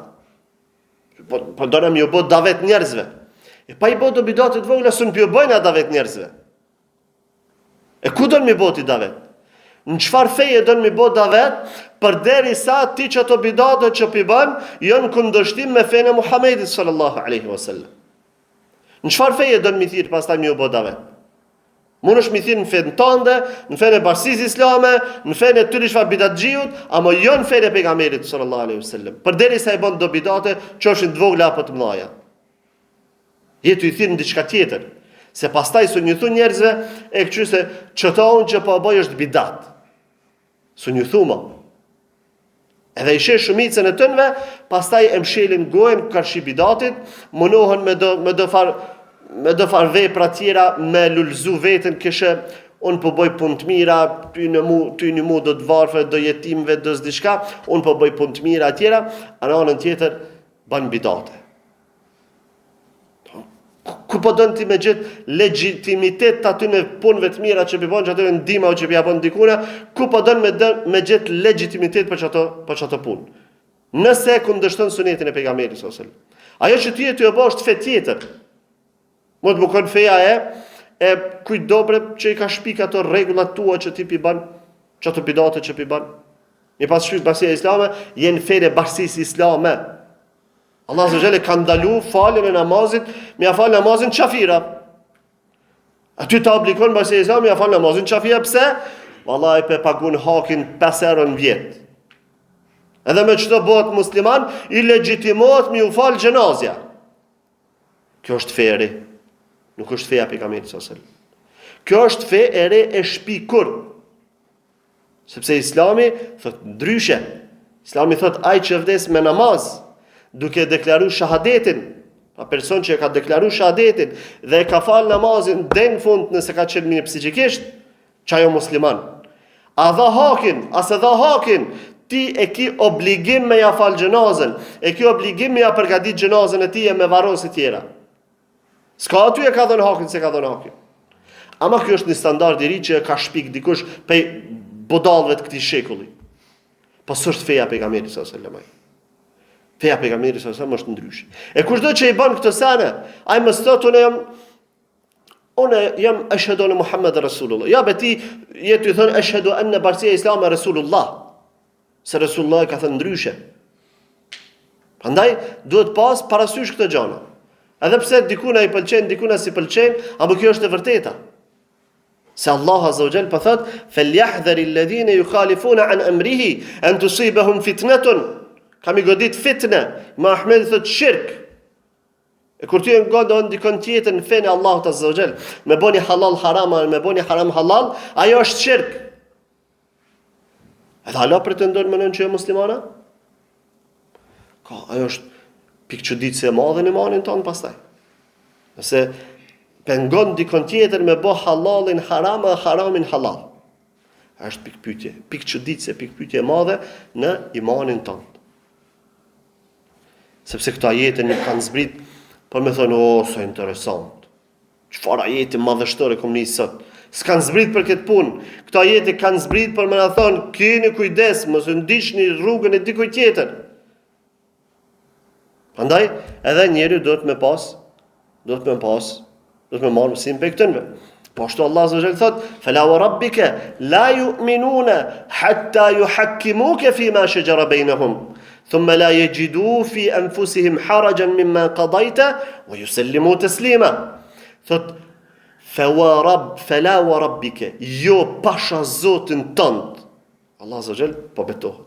Po donem ju bë davet njerëzve. E pa i bë do bidate të vogla sun pi u bëjnë davet njerëzve. E ku do mi bë ti davet? Në çfarë feje do mi bë davet përderisa ti që ato bidate që pi bën janë kundërshtim me fenë e Muhamedit sallallahu alaihi wasallam. Në çfarë feje do mi thirr pastaj mi u bë davet? Mund është mi thirr në fenë tënde, në fenë e bashkisë islame, në fenë e tyre çfarë bidatxhiut, ama jo në fenë e pejgamberit sallallahu alaihi wasallam. Përderisa i bën do bidate, qofshin të vogla apo të mëdha. Jetu i thirr në diçka tjetër. Se pastaj su një thu njerëzve e këqy se qëta unë që po bëj është bidat. Su një thu ma. Edhe i shesh shumicën e tënve, pastaj e mshelin gojen karshi bidatit, munohen me do far vepra tjera, me lulzu vetën këshë, unë po bëj punë të mira, ty një mu do të varfë, do jetimve, do s'diçka, unë po bëj punë të mira tjera, anë anën tjetër ban bidate. Ku po dënë ti me gjithë legitimitet të aty në punëve të mira që përbën që aty në ndima o që përbën dikuna, ku po dënë me gjithë legitimitet për që ato punë. Nëse e kundështën sunetin e pejgamberit sallallahu alaihi wasallam. Ajo që ti e të bësh të fe tjetër, më të bukon feja e kujt dobre që i ka shpik ato rregullat tua që ti përbën, që ato bidate që përbën. Një pas shpik bashkësia islame, jenë fere bashkësisë islame. Allah azza wa jalla ka ndalu faljen e namazit, me ja fal namazin qafira. Aty ta oblikon bashkësia islame me ja fal namazin qafira pse? Vallahi pe pagun hakin 5 herë në vjet. Edhe me çdo bëhet musliman i legjitimohet me u fal xhenazja. Kjo është fe e re. Nuk është feja pejgamberit sallallahu alaihi wasallam. Kjo është fe e re e shpikur. Sepse Islami thot ndryshe. Islami thot ai që vdes me namaz, duke deklaruar shahadetin, pa person që e ka deklaruar shahadetin dhe e ka fal namazin deri në fund nëse ka qenë mirë psikikisht, çajo musliman. A dha hakin, as e dha hakin, ti e ki obligim me ja fal xhenazën, e ki obligim me ja përgatit xhenazën e tij me varrosë të tjera. S'ka aty e ka dhënë hakin, se ka dhënë hakin. Ama kjo është një standard i ri që e ka shpik dikush pe budallëve të këtij shekulli. Po s'është feja pejgamberit sallallahu alaihi wasallam. Feja pejgamberit sallallahu alaihi wasallam është ndryshe. E kushdo që i bën këtë sene, ai mos thotë unë jam ashhadu anna Muhammeden rasulullah. Ja beti jetu i thon ashhadu anna bashkia islame rasulullah. Se Rasulullah ka thënë ndryshe. Prandaj duhet pas parasysh këtë gjëna. Edhe pse dikuna i pëlqen, dikuna si pëlqen, apo kjo është e vërteta. Se Allah azza wa jall po thot falyahdhar alladhina yukhalifuna an amrihi an tusibahum fitnatun. Kam i godit fitne, ma Ahmed thot shirk. E kur ti ngodon dikon tjetër në fenë Allahut azza wa jall, me bëni halal haram, me bëni haram halal, ajo është shirk. Edhe Allah pretendon me nënë që e muslimana? Ka, ajo është pikë çuditëse e madhe në imanin tonë pastaj. Nëse pengon dikon tjetër me bë halalin haram e haramin halal. Ajo është pikë pyetje, pikë çuditëse, pikë pyetje e madhe në imanin tonë. Sepse këto ajete nuk kanë zbrit, por me thonë, sa interesant. Çfarë ajete madhështore kom nis sot. S'kan zbrit për këtë punë. Këto ajete kanë zbrit për me na thonë, keni kujdes, mos u ndiqni rrugën e dikujt tjetër. Prandaj, edhe njeriu duhet me marrë mësim për këtënve. Po ashtu Allah azza wa jalla thot, "Fala wa rabbika la yu'minuna hatta yuhakkimuka fima shajara bainahum, thumma la yajidu fi anfusihim harajan mimma qadayta wa yusallimu taslima." Thot, "Fala wa rabbika", jo pasha Zotin tënd. Allah azza wa jalla po betohet.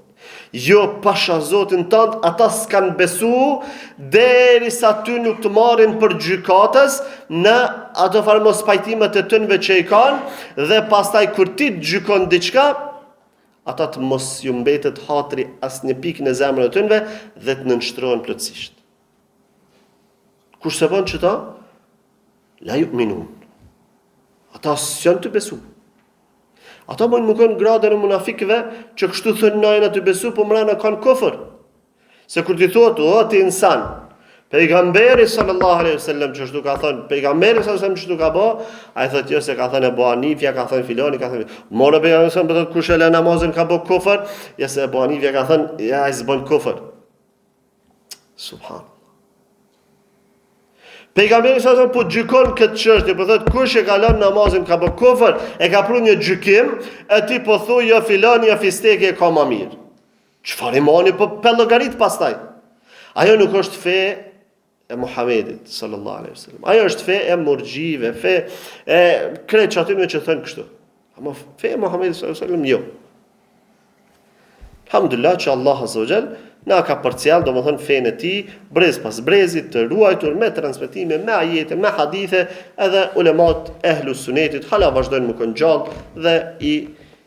Jo pasha Zotin tënd, ata s'kan besu derisa ty nuk të marrin për gjykatës në ato farë mos pajtimet e tënve që i kanë, dhe pastaj kur ti të gjykon diçka, ata të mos ju mbetet hatri as një pikë në zemrën e tënve dhe të nënshtrohen plotësisht. Kush se bën çeta? La yu'minun. Ata s'janë të besu. Ata mund më kanë gradën e munafikëve që kështu thënë najna të besu, po mrena kanë kufër. Se kur ti thot, o ti insan, pejgamberi sallallahu alaihi wasallam çështu ka thënë, pejgamberi sallallahu alaihi wasallam çështu ka bë, ai thotë jo se ka thënë Abu Hanifja, ka thënë filani, ka thënë, morë pejgamberi sallallahu alaihi wasallam kush e lë namazin ka bë kufër, ja se Abu Hanifja ka thënë, ja ai s'bën kufër. Subhan. Pejgamberi sa po gjykon këtë çështje, po thotë kush e ka lënë namazin ka bë kufër, e ka pru një gjykim, e ti po thuaj jo filani, jo fisteke e ka më mirë. Çfarë imani po pellogarit pastaj? Ajo nuk është fe e Muhamedit sallallahu alaihi wasallam. Ajo është fe e murxhive, fe e krejt atyre që thënë kështu. Ama fe e Muhamedit sallallahu alaihi wasallam jo. Alhamdulillah që Allah azza wa jall na ka përcjell, domethënë fenë e tij, brez pas brezit, të ruajtur me transmetime, me ajete, me hadithe, edhe ulemat ehlus sunetit hala vazhdojnë më kanë gjallë dhe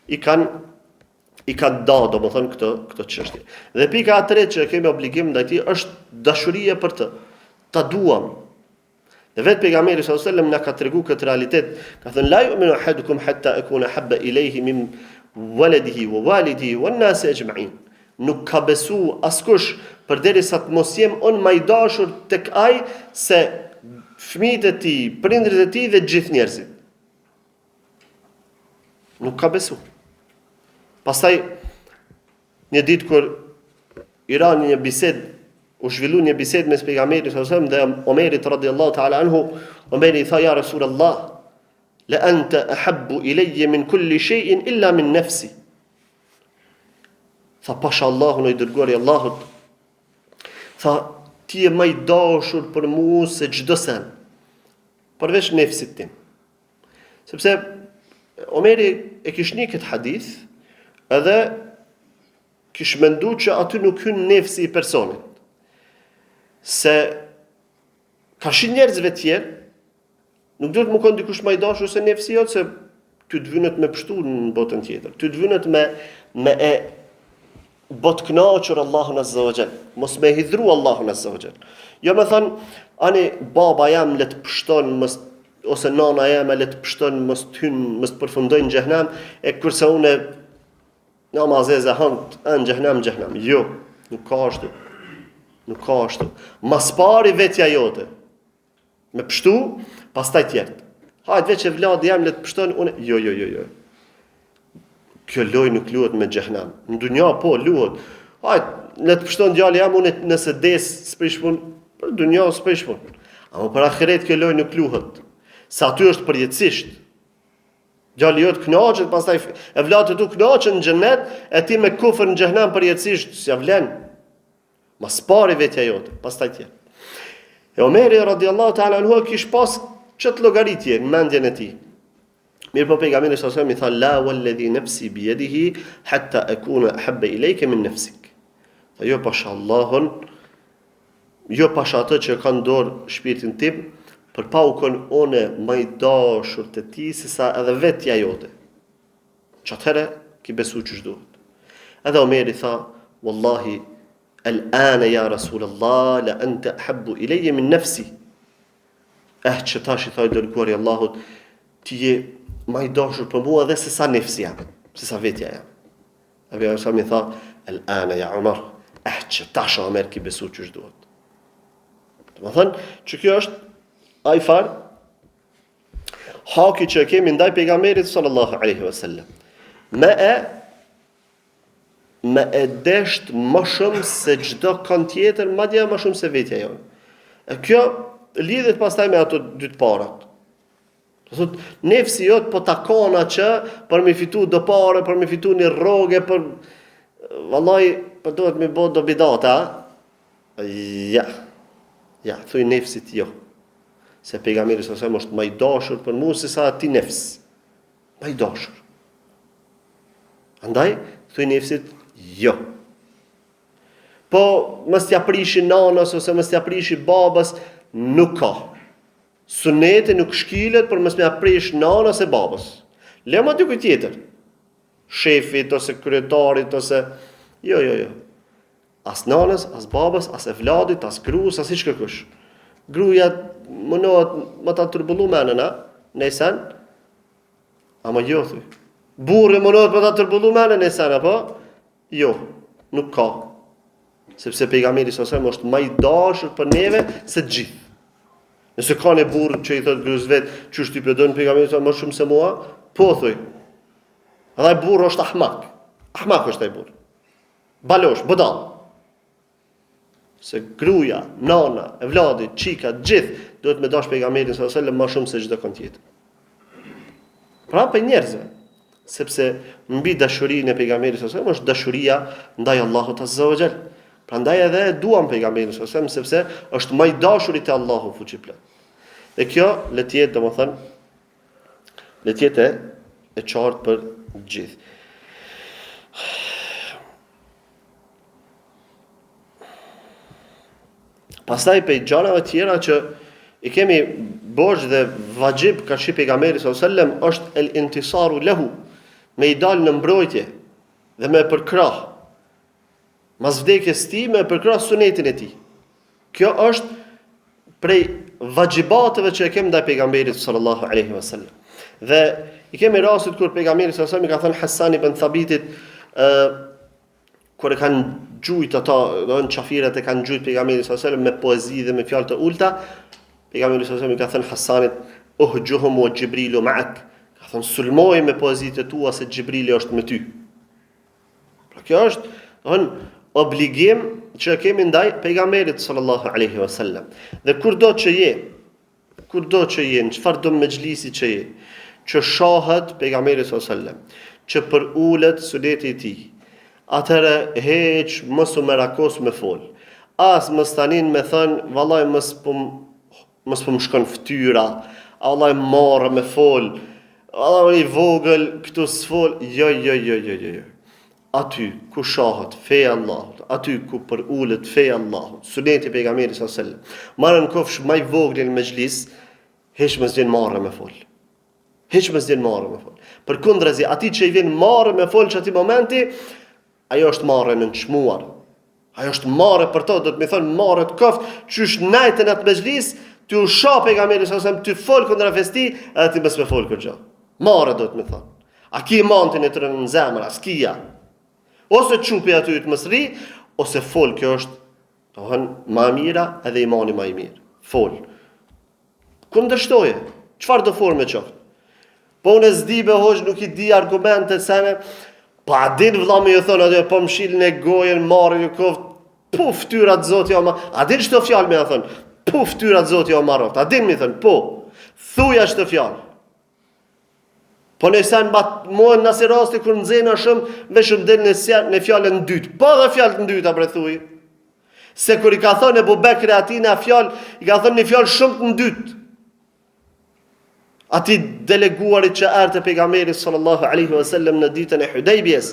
i kanë da, domethënë këtë çështje. Dhe pika e tretë që kemi obligim ndaj tij është dashuria për të. Ta duam. Dhe vetë pejgamberi sallallahu alajhi wasallam na ka treguar këtë realitet, ka thënë la yu'minu ahadukum hatta akuna habba ilayhi min waladihi wa walidihi wan nas ajma'in. Nuk ka besu askush përderisa të mos jem unë më i dashur tek ai se fëmijët e tij, prindërit e tij dhe gjithë njerëzit. Nuk ka besu. Pastaj një ditë kur i ra një bisedë, u zhvillu një bisedë mes pejgamberit sallallahu alajhi wasallam dhe Omerit radhiyallahu ta'ala anhu, Omeri i tha ja Rasulullah, la anta ahabbu ilayya min kulli shay'in illa min nafsi. Tha pasha Allahun i dërguari i Allahut. Tha ti je më i dashur për mua se çdo sen, përveç nefsit tim. Sepse Omeri e kishte një këtë hadith, edhe kish mendu që aty nuk hyn nefsi i personit. Se ka shi njerëzve tjerë, nuk duhet më konë dikush më i dashur se nefsi jot, se ty të vynet me pështu në botën tjetër. Ty të vynet me e bot kënaqur Allahun azza wa jall, mos me hidhru Allahun azza wa jall. Jo më thon, ani baba jam le të pështon, ose nana jam le të pështon, mos të hyn, mos të përfundojnë në xhehenam, e kurse unë namazeze hëngt në xhehenam. Jo, nuk ka ashtu. Nuk ka ashtu. Mas pari vetja jote. Me pështu, pastaj tjertë. Hajt veç e vladi jam le të pështon, unë jo. Kjo loj nuk luhet me xhehenam. Në dunja po luhet. Hajt, le të pështon djali jam unë nëse des s'prish punë, për dunja s'prish punë. Ama për ahiret kjo loj nuk luhet. Sa aty është përjetësisht. Djali jot kënaqet, pastaj e vllatë tu kënaqen në xhennet, e ti me kufër në xhehenam përjetësisht s'ja vlen. Mas pari vetja jote, pastaj tjetër. E Omeri radhiyallahu ta'ala anhu kish pas çet llogaritje në mendjen e tij. Mirë po pejgamberi sallallahu alajhi wasallam i tha la walladhi nafsi bi yadihi hatta akuna ahabba ilayka min nafsik. Tha jo pasha Allahun, jo pasha atë që ka në dorë shpirtin tim, përpa u kon one më i dashur te ti se sa edhe vetja jote. Çatëre ki besu ç'është duhet. Edhe Omeri tha wallahi al-ana ya Rasulullah la anta ahabbu ilayya min nafsi. Që tash i thaj dërguari i Allahut, ti je më i dashur për mua dhe se sa nefsi jam, se sa vetja jam. Abi sa më tha, el-ana ya Umar, që tash Omer ki besu ç'është duhet. Domethënë, që kjo është ai far haki që kemi ndaj pejgamberit sallallahu alaihi wasallam. Me e desht më shumë se çdo kan tjetër, madje më shumë se vetja jonë. E kjo lidhet pastaj me ato dy të parat. Thot, nefsi jot po takona që për me fitu do pare, për me fitu një rroge, për vallahi për duhet me bë do bidata. Ja, thuj nefsit jo. Se pejgamberi sallallahu alajhi wasallam është më i dashur për mua se sa ti nefs. Më i dashur. Andaj thuj nefsit jo. po mos t'ja prishi nanës ose mos t'ja prishi babës, nuk ka. Suneti nuk shkilet për mos m'ja prish nanës e babës. Lema dikujt tjetër. Shefit ose kryetarit ose jo. As nanës, as babës, as evladit, as gruas, as hiç kërkush. Gruaja mënohet më ta turbullu menën, nesen, ama jo thuj. Burri mënohet më ta turbullu menën, nesen, apo? Jo, nuk ka. Sepse pejgamberi s.a.s. është më i dashur për neve se të gjithë. Nëse ka një burr që i thot gruas vet, çu ti përdon pejgamberin sa më shumë se mua, po thuj. Ai burr është ahmak. Ahmak është ai burr. Balosh, budall. Se gruaja, nana, evladi, çika, gjithë duhet me dash pejgamberin sallallahu alajhi wasallam më shumë se çdo kënd tjetër. Pra për njerëzve, sepse mbi dashurinë e pejgamberit sallallahu alajhi wasallam është dashuria ndaj Allahut azza wa jall. Prandaj edhe e duam pejgamberin sallallahu alajhi wasallam sepse është më i dashuri te Allahu fuqiplot. Dhe kjo le të jetë, domethënë, le të jetë e qartë për gjithë. Pastaj pe gjërave tjera që i kemi borxh dhe vajib ka shi pejgamberi sallallahu alajhi wasallam është el intisaru lahu, me i dal në mbrojtje dhe me përkrah. Mas vdekjes tij me përkrah sunetin e tij. Kjo është prej vajibateve që e kemi ndaj pejgamberit sallallahu alaihi wasallam. Dhe i kemi rastet kur pejgamberi sallallahu alaihi wasallam i ka thënë Hasan ibn Thabitit, kur e kanë gjujt ata, don çafirat e kanë gjujt pejgamberin sallallahu alajhi wasallam me poezi dhe me fjalë të ulta, pejgamberi sallallahu alajhi wasallam i ka thënë Hasanit, "Uhjuhum wa Jibrilu ma'ak." Ka thënë sulmoj me poezitë e tua se Xhibrili është me ty. Pra kjo është obligim që kemi ndaj pejgamberit sallallahu alaihi wasallam. Dhe kurdo që je, në çfarëdo mexhlisi që je, që shohet pejgamberi sallallahu alaihi wasallam, që për ulet suneti i tij, atëre heq mos u merakos me fol. As mos tanin me thën, vallai mos po më shkon fytyra, vallai marrë me fol. Vallai i vogël këtu s'fol. Jo. Aty ku shohet feja Allahut, aty ku për ulet feja Allahut, suneti pejgamberit sallallahu alajhi wasallam, marrën kofsh më i vogël në mexhlis, heq mos vjen marrë me fol. Përkundrazi, aty që i vjen marrë me fol çati momenti, ajo është marrë në çmuar. Ajo është marrë për to, do të më thonë marrë të koft, qysh najtën atë mexhlis, ti u shoh pejgamberin sallallahu alajhi wasallam, ti fol kundra festi, edhe ti mos me fol kur gjë. Marrë do të më thonë. A ki mantin e tërë në zemër, askia. Ose çupi aty të mos ri, ose fol, kjo është më e mira edhe imani më i mirë. Fol. Kundërshtoje. Çfarë do forme qoftë? Po unë s'di be hoxh, nuk i di argumente sene. Pa din vëlla me ju thonë atë, po më shilën e gojën, marrën ju koft, pu fytyrat zoti o ma. A din çto fjalë më thonë? Pu fytyrat zoti o marrot. A din më thonë, po. Thuja çto fjalë. Po nëse mua në asë rasti kur nxena shumë, vetëm del në fjalën e dytë. Po dhe fjalën e dytë apo thuj. Se kur i ka thonë Abu Bekri atij në fjalë, i ka thonë një fjalë shumë të dytë. Ati deleguarit që erdhi pejgamberi sallallahu alaihi wasallam në ditën e Hudejbjes,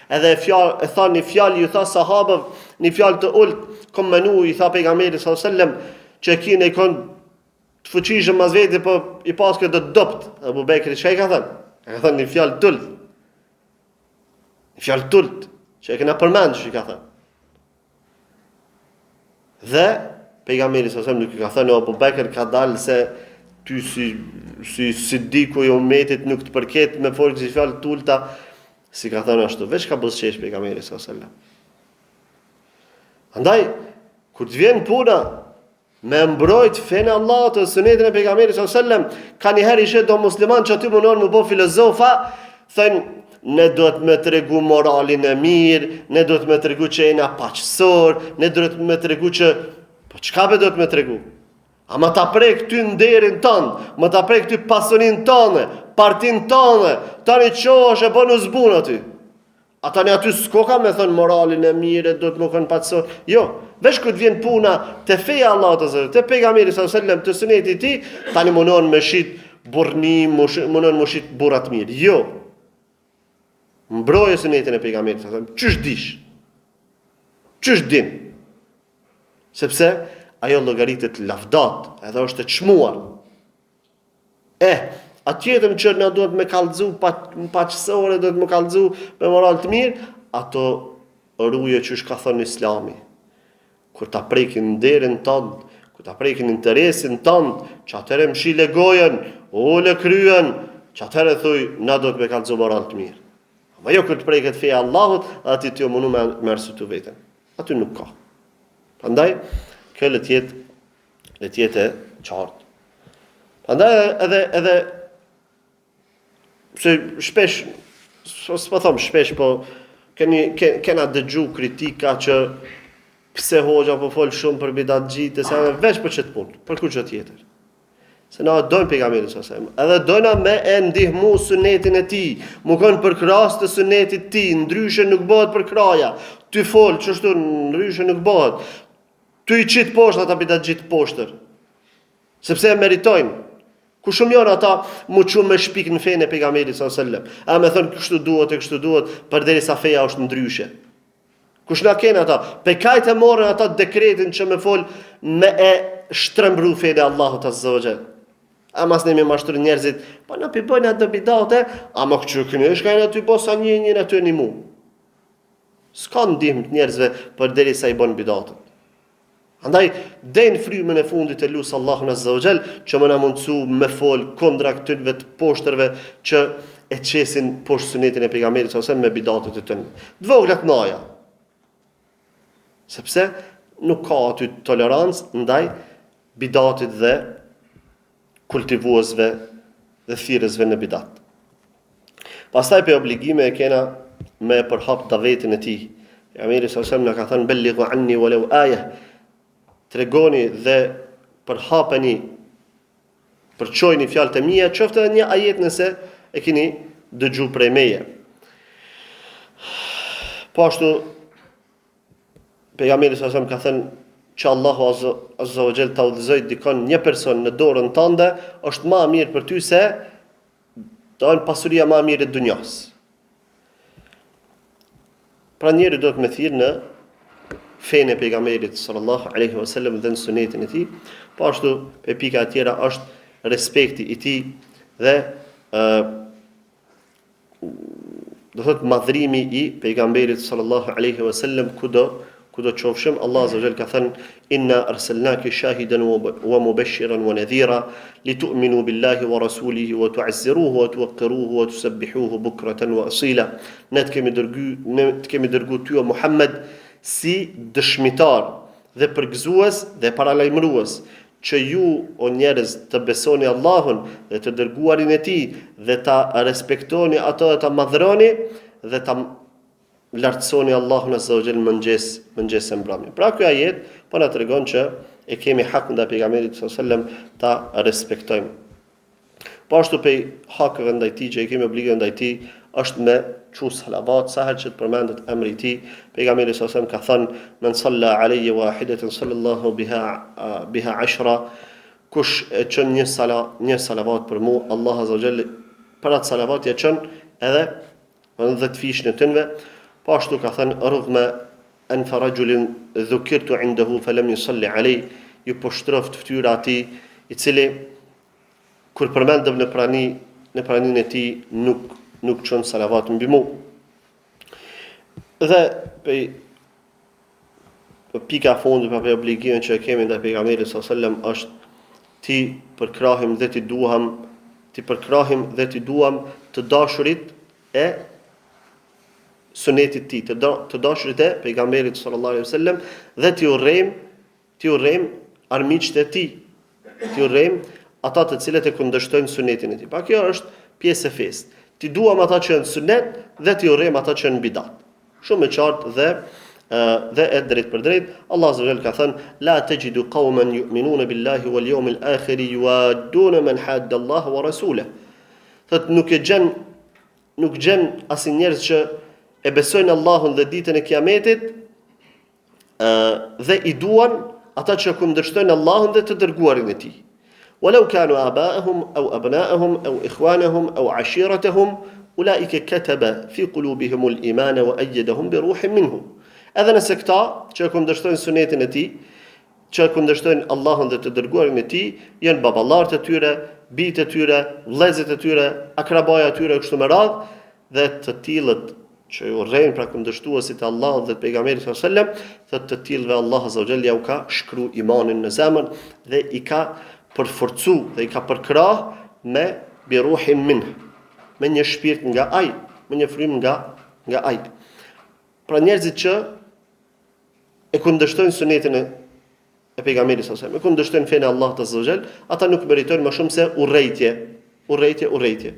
edhe e tha një fjalë, ju tha sahabëve, një fjalë të ulët, kom menu, i tha pejgamberi sallallahu alaihi wasallam, që kine i kon të fuqishëm mas veti, po i paske do të dopt. Abu Bekri çka i ka thënë? Ka thënë një fjalë të ulët. Një fjalë të ulët, që e kena përmend që i ka thënë. Dhe pejgamberi sallallahu alaihi wasallam nuk i ka thënë Abu Bekri ka dalë se ty si diku i umetit nuk të përket me folë që fjalë të ulta, si ka thënë ashtu, veç ka buzëqesh pejgamberi sallallahu alajhi wasallam. Andaj, kur të vjen puna me mbrojt fenë e Allahut dhe sunetin e pejgamberit sallallahu alajhi wasallam, ka një herë ishe do musliman që aty munon më bo filozofa, thënë, ne duhet me tregu moralin e mirë, ne duhet me tregu që jena paqësor, ne duhet me tregu që, po çka be duhet me tregu? A më ta prek ty nderin tënë, më ta prek ty pasionin tënë, partin tënë, tani qosh e bënë zbun aty. A tani aty s'ko ka me thënë moralin e mire, do të më kënë patësor. Jo, veç këtë vjen puna të feja Allah të zërë, të pejgamberi s.a.s. të suneti ti, tani munon me shit burni, munon me shit burat mirë. Jo. Mbroje sunetin e pejgamberit s.a.s. Qysh dish? Qysh din? Sepse ajo llogaritet lavdat, edhe është e çmuar. Atjetëm që na duhet me kallëzu paqësore, duhet me kallëzu me moral të mirë, ato rruje që ka thënë Islami. Kur ta prekin nderin tënd, kur ta prekin interesin tënd, që atëre mshile gojen, ule kryen, që atëre thuj, na duhet me kallëzu moral të mirë. Ma jo kur të preket feja Allahut, ati t'jo mënu me arsyetu veten. Aty nuk ka. Prandaj, kjo le të jetë e qartë. Prandaj edhe se shpesh, s'po them shpesh, po kena dëgju kritika që pse hoxha po fol shumë për bidatxhitë, se veç për çet punë, për kurrë tjetër. Se na dojnë pejgamberin sa edhe dojna me e ndihmu sunetin e tij, mu kanë për krahas të sunetit të tij, ndryshe nuk bëhet për kraja. Ty fol çështu, ndryshe nuk bëhet. Ty i qit poshtë ata bidatxhit poshtër. Sepse e meritojnë. Ku shumë janë ata mu qumë me shpik në fenë e pejgamberit sallallahu alajhi wasallam. A me thon kështu duhet, përderisa feja është ndryshe. Kush na kenë ata? Pekajt e morën ata dekretin që me fol me e shtrembru fenë e Allahut azza wa jall. A mas ne me mashtru njerëzit, po na bëjnë ato bidate, ama këtu kënesh kanë aty posa një aty në mu. S'ka ndihmë të njerëzve përderisa i bën bidatën. Andaj, den frymën e fundit e lusë Allahun azza wa jall, që më na mundsu me fol kundra këtyre të poshtërve që e qesin poshtë sunetin e pejgamberit ose me bidatët e tyre. Dvoglat naja. Sepse nuk ka aty tolerancë ndaj bidatit dhe kultivuesve dhe thirrësve në bidat. Pastaj pe obligime e kena me përhap davetin e tij. Pejgamberi sallallahu alajhi wasallam na ka thënë bellighu anni walau ayah. Tregoni dhe përhapeni, përçojni fjalët e mia, qoftë edhe një ajet nëse e keni dëgju prej meje. Po ashtu pejgamberi sallallahu alajhi wasallam ka thënë që Allahu azza wa jall ta udhëzoj dikon një person në dorën tënde, është më mirë për ty se don pasuria më e mirë e dunjas. Pra njeri do të më thirr në fenë e pejgamberit sallallahu alaihi wasallam dhe në sunetin e tij. Po ashtu pe pika e tjera është respekti i tij dhe do thot madhrimi i pejgamberit sallallahu alaihi wasallam kudo qofshim. Allah azza wa jall ka thënë inna arsalnaka shahidan wa mubashiran wa nadhira litu'minu billahi wa rasulihi wa tu'azziruhu wa tuwaqqiruhu wa tusabbihuhu bukratan wa asila. Ne të kemi dërguar ty o Muhammed si dëshmitar dhe përgëzues dhe paralajmërues që ju o njerëz të besoni Allahun dhe të dërguarin e tij dhe ta respektoni ato dhe ta madhroni dhe ta lartësoni Allahun azza wa jall mëngjes e mbrëmje. Pra ky ajet po na tregon që e kemi hak ndaj pejgamberit sallallahu alajhi wasallam ta respektojmë. Po ashtu pe hakëve ndaj tij që e kemi obligim ndaj tij është me çu salavat sa herë që të përmendet emri i tij. Pejgamberi sallallahu alajhi wasallam ka thënë men salla alayya wahidatan sallallahu biha 10. Kush e çon një salavat për mua, Allah azza wa jall për atë salavat ja çon edhe 10 fish në tënve. Po ashtu ka thënë rrugme an farajulin dhukirtu indahu falam yusalli alay, ju po shtroft fytyra atij i cili kur përmendëm në praninë e tij nuk çon salavat mbi mua. Dhe pika fundit për obligimin që kemi ndaj pejgamberit sallallahu alajhi wasallam është ti përkrahim dhe ti duam të dashurit e sunetit ti, të dashurit e pejgamberit sallallahu alajhi wasallam dhe ti urrejm armiqtë e tij, ti urrejm ata të cilët e kundërshtojnë sunetin e tij. Pa kjo është pjesë e fesë. Ti duam ata që janë sunet dhe ti urrejm ata që janë bidat. Shumë e qartë dhe e drejt për drejt. Allah azza wa jalla ka thënë la tajidu qauman yu'minuna billahi wal yawmil akhir yuwadduna man hadda Allah wa rasulahu. Thot nuk gjen asnjë njerëz që e besojnë Allahun dhe ditën e Kiametit dhe i duan ata që kundërshtojnë Allahun dhe të dërguarin e tij. ولو كانوا آباءهم أو أبناءهم أو إخوانهم أو عشيرتهم أولئك كتب في قلوبهم الإيمان وأيدهم بروح منه. Edhe nëse këta që kundërshtojnë sunetin e tij që kundërshtojnë Allahun dhe të dërguarin e tij, janë baballarët e tyre, bijtë e tyre, vëllezërit e tyre, akrabaja e tyre kështu me radhë, dhe të tillët që urrejnë pra kundërshtuesit e Allahut dhe të pejgamberit sallallahu alajhi wasallam, të tillëve Allah azza wa jalla ja u ka shkru imanin në zemër dhe i ka përforcu dhe i ka përkrah me biruhin min, me një shpirt nga ai, me një frym nga ai. Pra njerëzit që e kundërshtojnë sunetin e pejgamberit sallallahu alajhi wasallam, e kundërshtojnë fenë e Allahut azza wa jalla, ata nuk meritojnë më shumë se urrejtje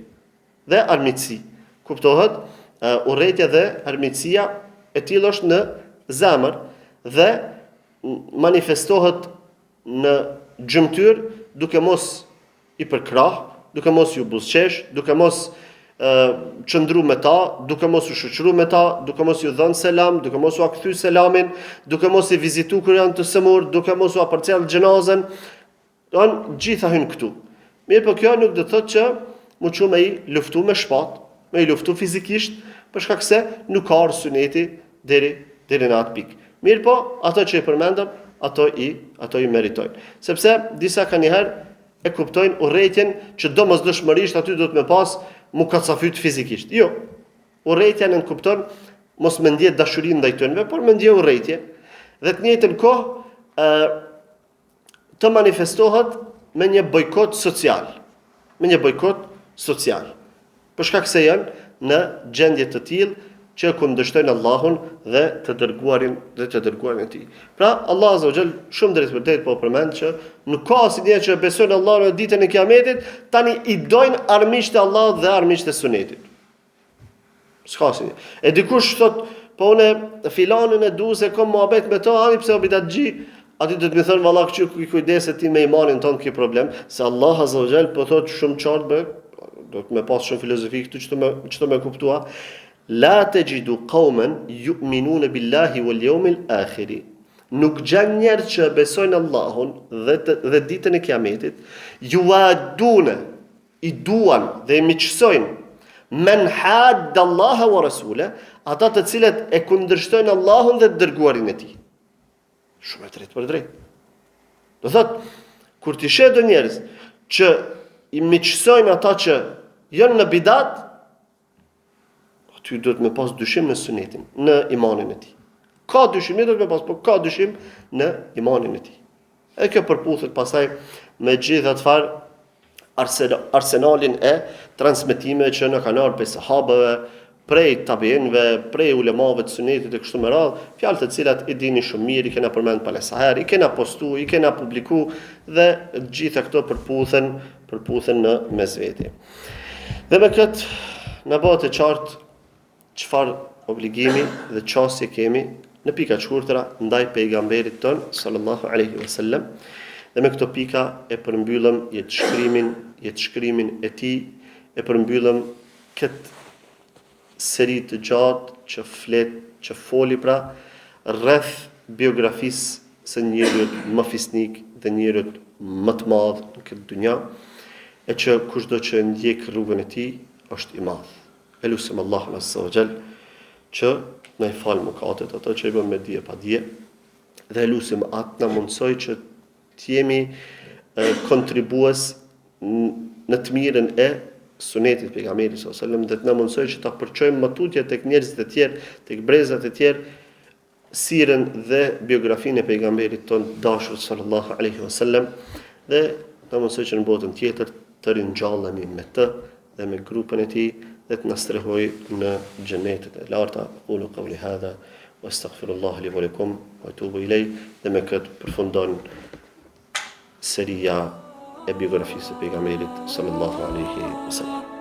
dhe armiqësi. Kuptohet? Urrejtja dhe armiqësia e tillë është në zemër dhe manifestohet në gjymtyr duke mos i përkrah, duke mos ju buzëqesh, duke mos qëndru me ta, duke mos u shoqëru me ta, duke mos ju dhënë selam, duke mos u kthy selamin, duke mos i vizitu kur janë të sëmur, duke mos u përcjell xhenazën. Gjitha hyn këtu. Mirë, po kjo nuk do të thotë që mu çu me i luftu me shpatë, me i luftu fizikisht, për shkak se nuk ka suneti deri në atë pikë. Mirë po, ato që i përmendëm, ato i meritojnë. Sepse disa kanë njëherë e kuptojnë urrejtjen që domosdoshmërisht aty do të më pas mu kacafyt fizikisht. Jo. Urrejtja në kupton mos më ndjet dashuri ndaj tyre, por më ndjet urrejtje. Dhe të njëjtën kohë të manifestohet me një bojkot social. Për shkak se janë në gjendje të tillë që kundërshtojnë Allahun dhe të dërguarin e tij. Pra Allah azza wa jall shumë drejt vërtet po përmend që nuk ka asnjë që besojnë Allahun në ditën e Kiametit, tani i dojnë armiqtë e Allahut dhe armiqtë e Sunetit. S'ka asnjë. E dikush thot, po unë filanin e du se kam muhabet me to, ani pse obidatxhi, aty do të më thonë valla këtu kujdeset ti me imanin ton ke problem, se Allah azza wa jall po thot shumë qartë do të më pas shumë filozofi këtu çto më kuptua. La tajidu qauman yu'minuna billahi wal yawmil akhir. Nuk gjen njerëz që besojnë Allahun dhe ditën e Kiametit, yuaduna, i duan dhe i miqësojnë men hadda Allah wa rasula, ata të cilët e kundërshtojnë Allahun dhe dërguarin e tij. Shumë drejt për drejt. Do thot, kur ti sheh do njerëz që i miqësojnë ata që janë në bidat, aty do të më pas dyshim në sunetin, në imanin e tij. Ka dyshim, do të më pas, por ka dyshim në imanin e tij. E kjo përputhet pastaj me gjithë atë arsenalin e transmetimeve që na kanë ardhur prej sahabëve, prej tabiinëve, prej ulemave të sunetit e kështu me radhë, fjalë të cilat i dini shumë mirë, i kena përmend pas sa herë, i kena postu, i kena publiku dhe gjitha këto përputhen në mesveti. Dhe me këtë na bëhet e qartë çfarë obligimi dhe çësje kemi në pika shkurtra ndaj pejgamberit ton sallallahu alaihi wasallam. Dhe me këto pika e përmbyllëm jetë shkrimin e tij, e përmbyllëm këtë seri të gjatë që foli pra rreth biografisë së njeriut më fisnik dhe njeriut më të madh në këtë dynja, e që kushdo që ndjek rrugën e tij është i madh. Elusim Allahun azza wa jall që na i fal mëkatet ato që i bëm me dije pa dije, dhe elusim atë na mundsoj që të jemi kontribues në të mirën e sunetit pejgamberit sallallahu alajhi wasallam, dhe të na mundsoj që ta përçojmë më tutje tek njerëzit e tjerë, tek brezat e tjerë, sirën dhe biografinë e pejgamberit ton dashur sallallahu alaihi wasallam, dhe na mundsoj që në botën tjetër të ringjallemi me të dhe me grupin e tij, dhe të na strehoj në xhenetet e larta. Qulu qawli hadha wastaghfirullah li wa lakum wa atubu ilay. Dhe me këtë përfundon seria e biografisë së pejgamberit sallallahu alaihi wasallam.